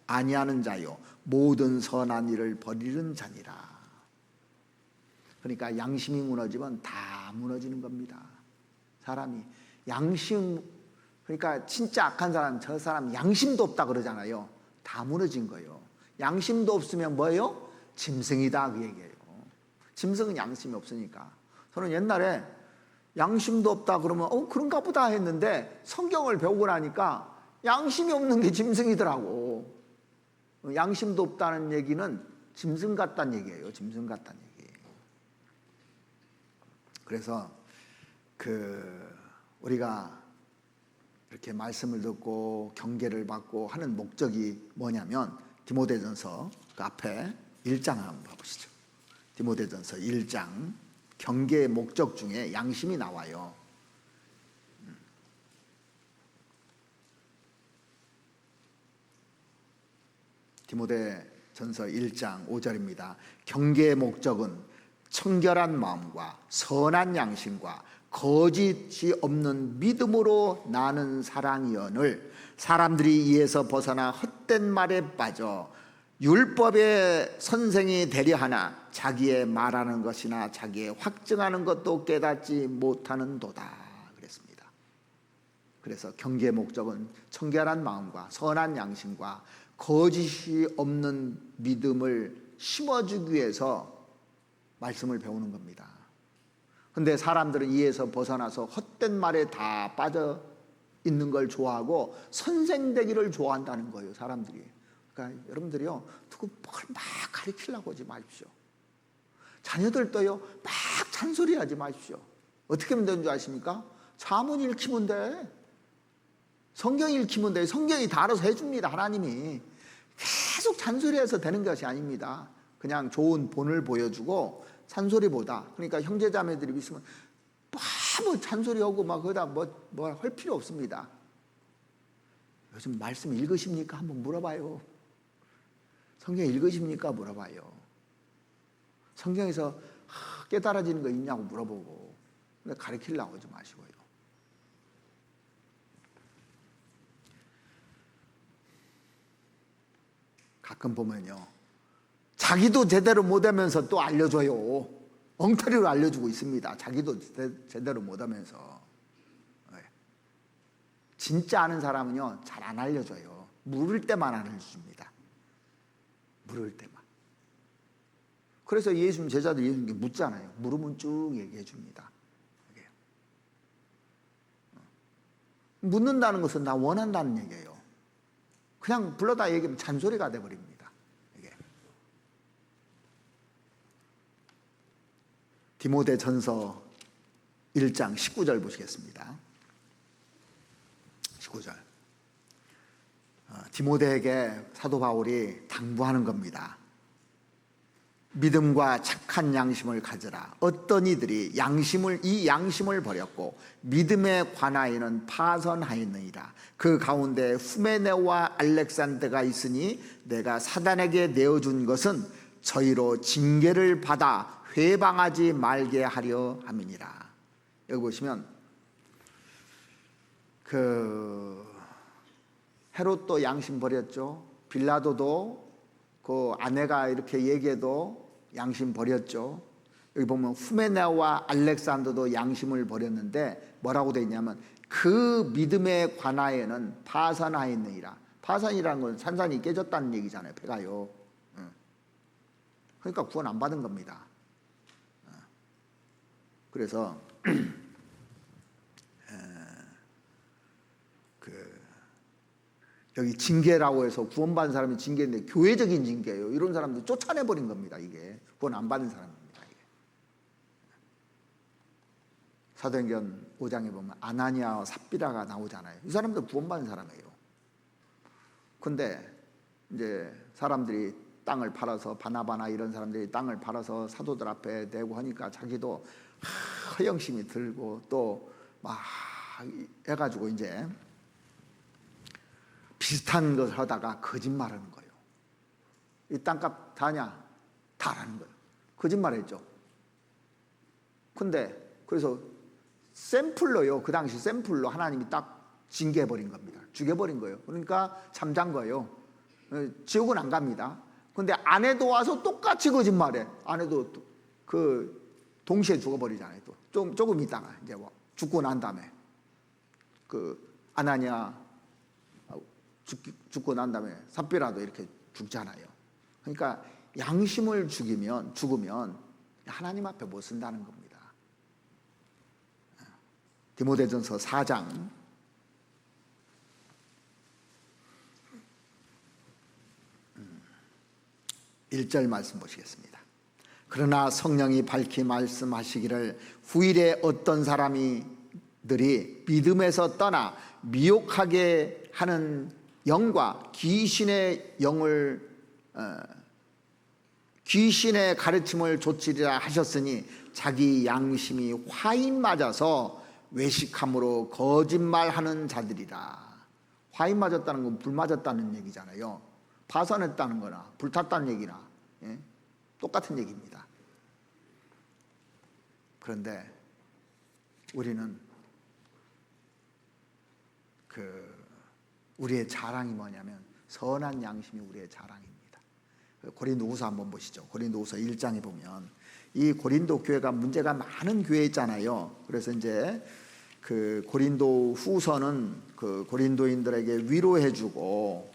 아니하는 자요 모든 선한 일을 버리는 자니라. 그러니까 양심이 무너지면 다 무너지는 겁니다. 사람이 양심, 그러니까 진짜 악한 사람, 저 사람 양심도 없다 그러잖아요. 다 무너진 거예요. 양심도 없으면 뭐예요? 짐승이다 그 얘기예요. 짐승은 양심이 없으니까. 저는 옛날에 양심도 없다 그러면 그런가 보다 했는데 성경을 배우고 나니까 양심이 없는 게 짐승이더라고. 양심도 없다는 얘기는 짐승 같다는 얘기예요. 짐승 같다는 얘기. 그래서 우리가 이렇게 말씀을 듣고 경계를 받고 하는 목적이 뭐냐면 디모데전서 그 앞에 1장을 한번 봐보시죠. 디모데전서 1장 경계의 목적 중에 양심이 나와요. 디모데전서 1장 5절입니다. 경계의 목적은 청결한 마음과 선한 양심과 거짓이 없는 믿음으로 나는 사랑이언을 사람들이 이에서 벗어나 헛된 말에 빠져 율법의 선생이 되려 하나 자기의 말하는 것이나 자기의 확증하는 것도 깨닫지 못하는 도다 그랬습니다. 그래서 경계의 목적은 청결한 마음과 선한 양심과 거짓이 없는 믿음을 심어주기 위해서 말씀을 배우는 겁니다. 근데 사람들은 이에서 벗어나서 헛된 말에 다 빠져 있는 걸 좋아하고 선생 되기를 좋아한다는 거예요, 사람들이. 그러니까 여러분들이요, 누구 뭘 막 가르치려고 하지 마십시오. 자녀들도요, 막 잔소리하지 마십시오. 어떻게 하면 되는 줄 아십니까? 자문 읽히면 돼. 성경 읽히면 돼. 성경이 다 알아서 해줍니다, 하나님이. 계속 잔소리해서 되는 것이 아닙니다. 그냥 좋은 본을 보여주고 잔소리보다, 그러니까 형제자매들이 있으면 뭐 잔소리하고 막 거기다 뭐 할 필요 없습니다. 요즘 말씀 읽으십니까? 한번 물어봐요. 성경 읽으십니까? 물어봐요. 성경에서 깨달아지는 거 있냐고 물어보고. 근데 가르치려고 하지 마시고요. 가끔 보면요, 자기도 제대로 못하면서 또 알려줘요. 엉터리로 알려주고 있습니다. 자기도 제대로 못하면서. 진짜 아는 사람은요, 잘 안 알려줘요. 물을 때만 알려줍니다. 물을 때만. 그래서 예수님 제자들 예수님께 묻잖아요. 물으면 쭉 얘기해 줍니다. 묻는다는 것은 나 원한다는 얘기예요. 그냥 불러다 얘기하면 잔소리가 돼버립니다. 이게. 디모데전서 1장 19절 보시겠습니다. 19절. 디모데에게 사도 바울이 당부하는 겁니다. 믿음과 착한 양심을 가져라. 어떤 이들이 이 양심을 버렸고 믿음에 관하여는 파선하였느니라. 그 가운데 후메네와 알렉산더가 있으니 내가 사단에게 내어준 것은 저희로 징계를 받아 회방하지 말게 하려 함이니라. 여기 보시면 헤롯도 양심 버렸죠. 빌라도도 그 아내가 이렇게 얘기해도 양심 버렸죠. 여기 보면 후메네와 알렉산더도 양심을 버렸는데 뭐라고 되어 있냐면 그 믿음의 관하에는 파산하였느니라. 파산이라는 건 산산이 깨졌다는 얘기잖아요. 폐가요. 그러니까 구원 안 받은 겁니다. 그래서 여기 징계라고 해서 구원받은 사람이 징계인데 교회적인 징계예요. 이런 사람들 쫓아내버린 겁니다. 이게 구원 안 받은 사람입니다. 이게. 사도행전 5장에 보면 아나니아와 삽비라가 나오잖아요. 이 사람들 구원받은 사람이에요. 근데 이제 사람들이 땅을 팔아서 바나바나 이런 사람들이 땅을 팔아서 사도들 앞에 대고 하니까 자기도 허영심이 들고 또 막 해가지고 이제 비슷한 것을 하다가 거짓말하는 거예요. 이 땅값 다냐? 다라는 거예요. 거짓말했죠. 근데 그래서 샘플로요. 그 당시 샘플로 하나님이 딱 징계해버린 겁니다. 죽여버린 거예요. 그러니까 잠잔 거예요. 지옥은 안 갑니다. 근데 아내도 와서 똑같이 거짓말해. 아내도 그 동시에 죽어버리잖아요. 또 조금 있다가 이제 죽고 난 다음에 그 아나니아 죽고 난 다음에 삽비라도 이렇게 죽잖아요. 그러니까 양심을 죽으면 하나님 앞에 못 쓴다는 겁니다. 디모데전서 4장 1절 말씀 보시겠습니다. 그러나 성령이 밝히 말씀하시기를 후일에 어떤 사람들이 믿음에서 떠나 미혹하게 하는 영과 귀신의 가르침을 좇으리라 하셨으니 자기 양심이 화인 맞아서 외식함으로 거짓말하는 자들이라. 화인 맞았다는 건 불 맞았다는 얘기잖아요. 파산했다는 거나 불탔다는 얘기나 똑같은 얘기입니다. 그런데 우리는 우리의 자랑이 뭐냐면 선한 양심이 우리의 자랑입니다. 고린도후서 한번 보시죠. 고린도후서 1장에 보면 이 고린도 교회가 문제가 많은 교회였잖아요. 그래서 이제 그 고린도후서는 그 고린도인들에게 위로해주고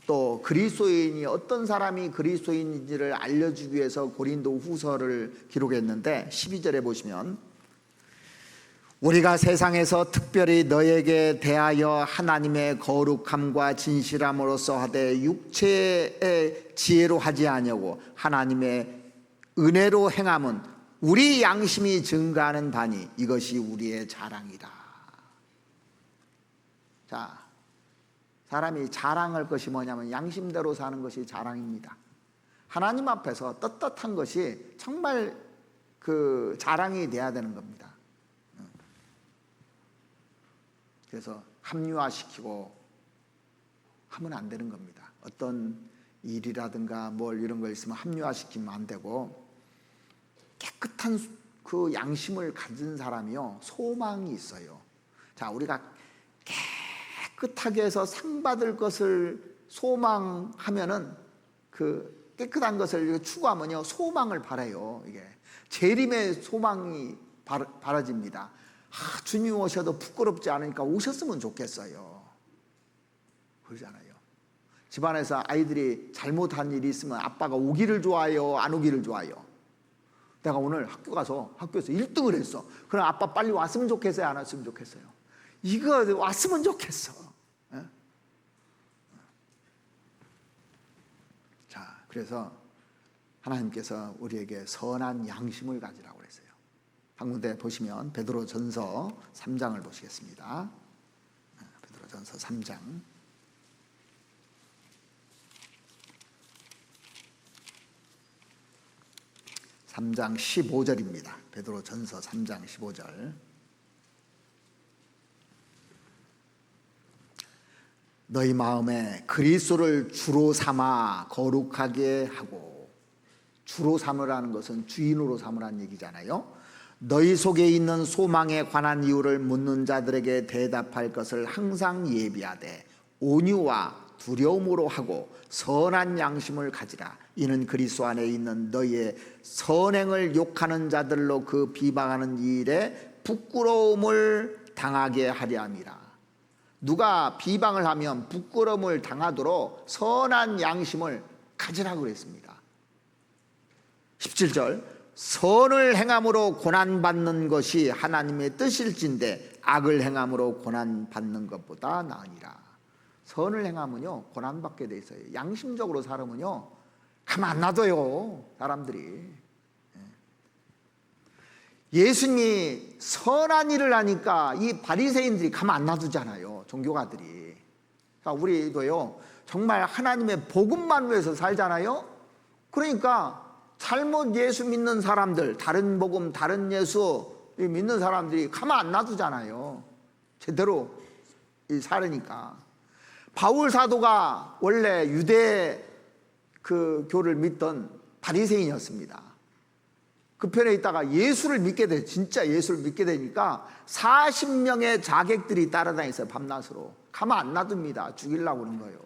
또 그리스도인이 어떤 사람이 그리스도인인지를 알려주기 위해서 고린도후서를 기록했는데 12절에 보시면 우리가 세상에서 특별히 너에게 대하여 하나님의 거룩함과 진실함으로써 하되 육체의 지혜로 하지 아니하고 하나님의 은혜로 행함은 우리 양심이 증거하는 바니 이것이 우리의 자랑이다. 자, 사람이 자랑할 것이 뭐냐면 양심대로 사는 것이 자랑입니다. 하나님 앞에서 떳떳한 것이 정말 그 자랑이 돼야 되는 겁니다. 그래서 합리화시키고 하면 안 되는 겁니다. 어떤 일이라든가 뭘 이런 거 있으면 합리화시키면 안 되고 깨끗한 그 양심을 가진 사람이요 소망이 있어요. 자, 우리가 깨끗하게 해서 상 받을 것을 소망하면은 그 깨끗한 것을 추구하면요 소망을 바라요. 이게 재림의 소망이 바라집니다. 주님 오셔도 부끄럽지 않으니까 오셨으면 좋겠어요. 그러잖아요. 집안에서 아이들이 잘못한 일이 있으면 아빠가 오기를 좋아해요, 안 오기를 좋아해요? 내가 오늘 학교에서 1등을 했어. 그럼 아빠 빨리 왔으면 좋겠어요, 안 왔으면 좋겠어요? 이거 왔으면 좋겠어. 예? 자, 그래서 하나님께서 우리에게 선한 양심을 가지라고 그랬어요. 한군데 보시면 베드로전서 3장을 보시겠습니다. 베드로전서 3장 15절입니다. 베드로전서 3장 15절. 너희 마음에 그리스도를 주로 삼아 거룩하게 하고, 주로 삼으라는 것은 주인으로 삼으라는 얘기잖아요. 너희 속에 있는 소망에 관한 이유를 묻는 자들에게 대답할 것을 항상 예비하되 온유와 두려움으로 하고 선한 양심을 가지라. 이는 그리스도 안에 있는 너희의 선행을 욕하는 자들로 그 비방하는 일에 부끄러움을 당하게 하려 함이라. 누가 비방을 하면 부끄러움을 당하도록 선한 양심을 가지라고 그랬습니다. 17절, 선을 행함으로 고난받는 것이 하나님의 뜻일진데 악을 행함으로 고난받는 것보다 나으니라. 선을 행하면요 고난받게 돼 있어요. 양심적으로 살으면요 가만 안 놔둬요 사람들이. 예수님이 선한 일을 하니까 이 바리새인들이 가만 안 놔두잖아요. 종교가들이. 그러니까 우리도요 정말 하나님의 복음만 위해서 살잖아요. 그러니까 잘못 예수 믿는 사람들, 다른 복음, 다른 예수 믿는 사람들이 가만 안 놔두잖아요. 제대로 살으니까. 바울 사도가 원래 유대 그 교를 믿던 바리새인이었습니다. 그 편에 있다가 예수를 믿게 돼, 진짜 예수를 믿게 되니까 40명의 자객들이 따라다녔어요. 밤낮으로. 가만 안 놔둡니다. 죽이려고 그런 거예요.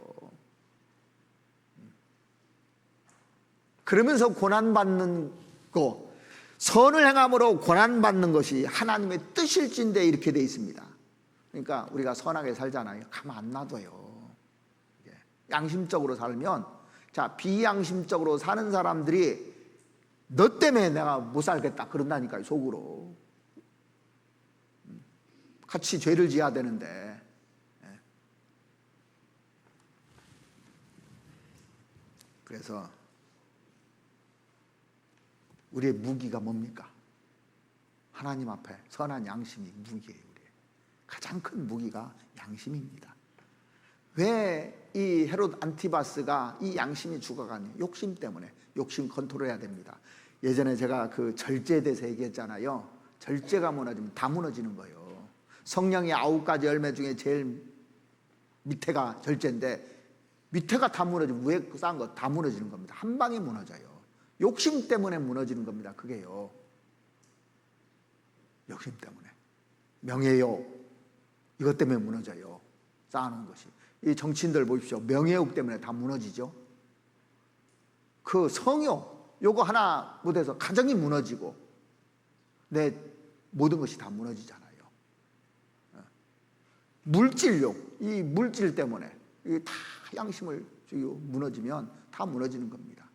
그러면서 고난받는 거, 선을 행함으로 고난받는 것이 하나님의 뜻일진데 이렇게 돼 있습니다. 그러니까 우리가 선하게 살잖아요. 가만 안 놔둬요. 양심적으로 살면, 자, 비양심적으로 사는 사람들이 너 때문에 내가 못 살겠다 그런다니까요. 속으로 같이 죄를 지어야 되는데. 그래서 우리의 무기가 뭡니까? 하나님 앞에 선한 양심이 무기예요. 우리의 가장 큰 무기가 양심입니다. 왜 이 헤롯 안티바스가 이 양심이 죽어가냐? 욕심 때문에. 욕심 컨트롤해야 됩니다. 예전에 제가 그 절제에 대해서 얘기했잖아요. 절제가 무너지면 다 무너지는 거예요. 성령의 9가지 열매 중에 제일 밑에가 절제인데 밑에가 다 무너지면 위에 쌓은 거 다 무너지는 겁니다. 한 방에 무너져요. 욕심 때문에 무너지는 겁니다. 그게요. 욕심 때문에. 명예욕 이것 때문에 무너져요. 쌓아놓은 것이. 이 정치인들 보십시오. 명예욕 때문에 다 무너지죠. 그 성욕 요거 하나 못해서 가정이 무너지고 내 모든 것이 다 무너지잖아요. 물질욕, 이 물질 때문에 이 다 양심을 무너지면 다 무너지는 겁니다.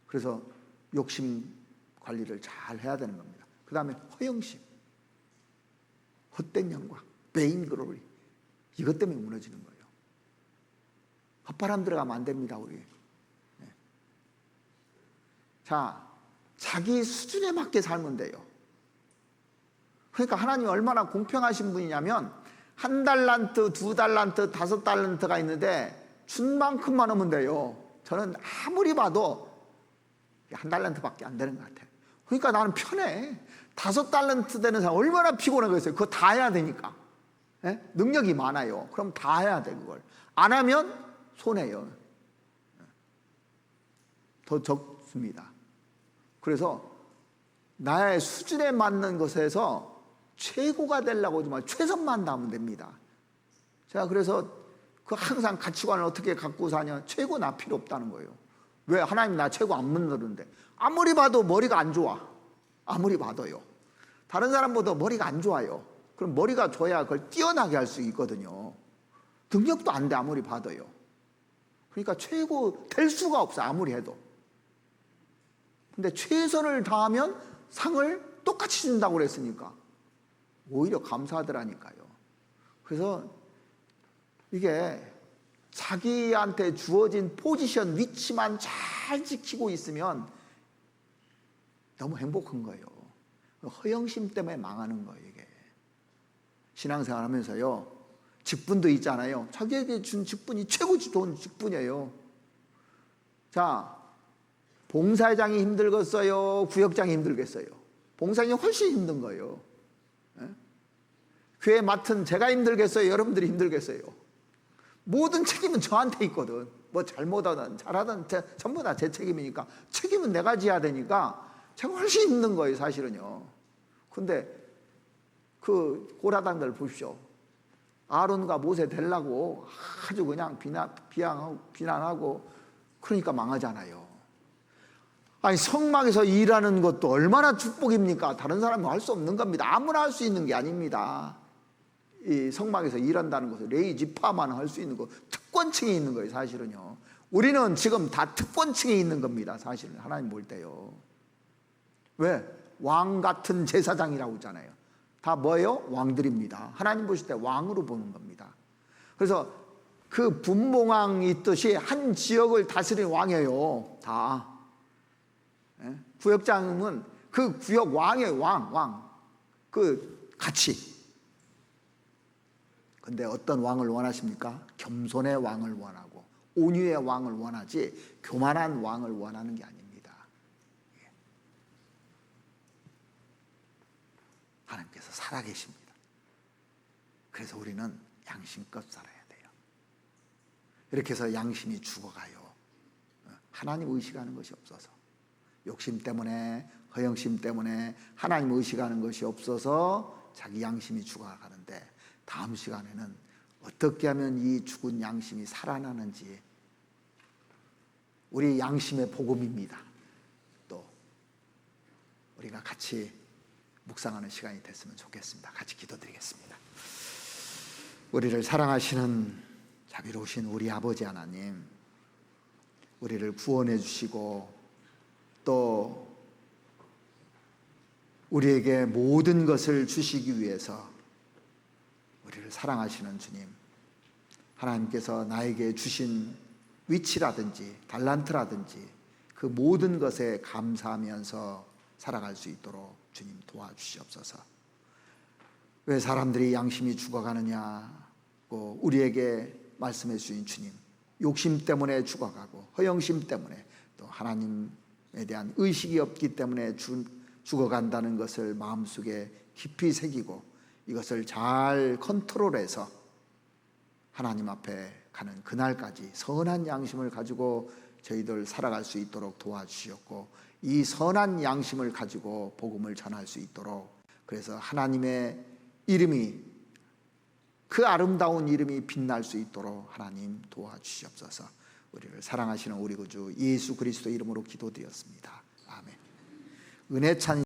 그래서 욕심 관리를 잘 해야 되는 겁니다. 그 다음에 허영심, 헛된 영광, 베인 글로리 이것 때문에 무너지는 거예요. 헛바람 들어가면 안 됩니다. 우리. 자, 자기 수준에 맞게 살면 돼요. 그러니까 하나님이 얼마나 공평하신 분이냐면 1달란트, 2달란트, 5달란트가 있는데 준 만큼만 하면 돼요. 저는 아무리 봐도 1달란트밖에 안 되는 것 같아요. 그러니까 나는 편해. 5달란트 되는 사람 얼마나 피곤하겠어요. 그거 다 해야 되니까. 능력이 많아요. 그럼 다 해야 돼. 그걸 안 하면 손해요. 더 적습니다. 그래서 나의 수준에 맞는 것에서 최고가 되려고 하지 말고 최선만 다하면 됩니다. 제가 그래서 그 항상 가치관을 어떻게 갖고 사냐. 최고 나 필요 없다는 거예요. 왜? 하나님 나 최고 안 만드는데. 아무리 봐도 머리가 안 좋아. 아무리 봐도요. 다른 사람보다 머리가 안 좋아요. 그럼 머리가 좋아야 그걸 뛰어나게 할 수 있거든요. 능력도 안 돼. 아무리 봐도요. 그러니까 최고 될 수가 없어. 아무리 해도. 근데 최선을 다하면 상을 똑같이 준다고 그랬으니까 오히려 감사하더라니까요. 그래서 이게 자기한테 주어진 포지션, 위치만 잘 지키고 있으면 너무 행복한 거예요. 허영심 때문에 망하는 거예요. 이게 신앙생활 하면서요 직분도 있잖아요. 자기에게 준 직분이 최고 좋은 직분이에요. 자, 봉사장이 힘들겠어요? 구역장이 힘들겠어요? 봉사장이 훨씬 힘든 거예요. 교회 맡은 제가 힘들겠어요? 여러분들이 힘들겠어요? 모든 책임은 저한테 있거든. 뭐 잘못하든 잘하든 전부 다 제 책임이니까 책임은 내가 져야 되니까 제가 훨씬 힘든 거예요. 사실은요. 근데 그 고라당들 보십시오. 아론과 모세 되려고 아주 그냥 비난하고 그러니까 망하잖아요. 아니 성막에서 일하는 것도 얼마나 축복입니까? 다른 사람은 할 수 없는 겁니다. 아무나 할 수 있는 게 아닙니다. 이 성막에서 일한다는 것은 레위 지파만 할 수 있는 거, 특권층이 있는 거예요. 사실은요. 우리는 지금 다 특권층이 있는 겁니다. 사실은 하나님 볼 때요. 왜? 왕 같은 제사장이라고 하잖아요. 다 뭐예요? 왕들입니다. 하나님 보실 때 왕으로 보는 겁니다. 그래서 그 분봉왕이 있듯이 한 지역을 다스리는 왕이에요. 다. 구역장은 그 구역 왕의 왕. 그 같이. 근데 어떤 왕을 원하십니까? 겸손의 왕을 원하고 온유의 왕을 원하지 교만한 왕을 원하는 게 아닙니다. 하나님께서 살아계십니다. 그래서 우리는 양심껏 살아야 돼요. 이렇게 해서 양심이 죽어가요. 하나님 의식하는 것이 없어서, 욕심 때문에, 허영심 때문에 하나님 의식하는 것이 없어서 자기 양심이 죽어가는데, 다음 시간에는 어떻게 하면 이 죽은 양심이 살아나는지, 우리 양심의 복음입니다. 또 우리가 같이 묵상하는 시간이 됐으면 좋겠습니다. 같이 기도드리겠습니다. 우리를 사랑하시는 자비로우신 우리 아버지 하나님, 우리를 구원해 주시고 또 우리에게 모든 것을 주시기 위해서 우리를 사랑하시는 주님, 하나님께서 나에게 주신 위치라든지 달란트라든지 그 모든 것에 감사하면서 살아갈 수 있도록 주님 도와주시옵소서. 왜 사람들이 양심이 죽어가느냐고 우리에게 말씀해 주신 주님, 욕심 때문에 죽어가고 허영심 때문에 또 하나님에 대한 의식이 없기 때문에 죽어간다는 것을 마음속에 깊이 새기고 이것을 잘 컨트롤해서 하나님 앞에 가는 그날까지 선한 양심을 가지고 저희들 살아갈 수 있도록 도와주시었고, 이 선한 양심을 가지고 복음을 전할 수 있도록, 그래서 하나님의 이름이, 그 아름다운 이름이 빛날 수 있도록 하나님 도와주시옵소서. 우리를 사랑하시는 우리 구주 예수 그리스도 이름으로 기도드렸습니다. 아멘. 은혜 찬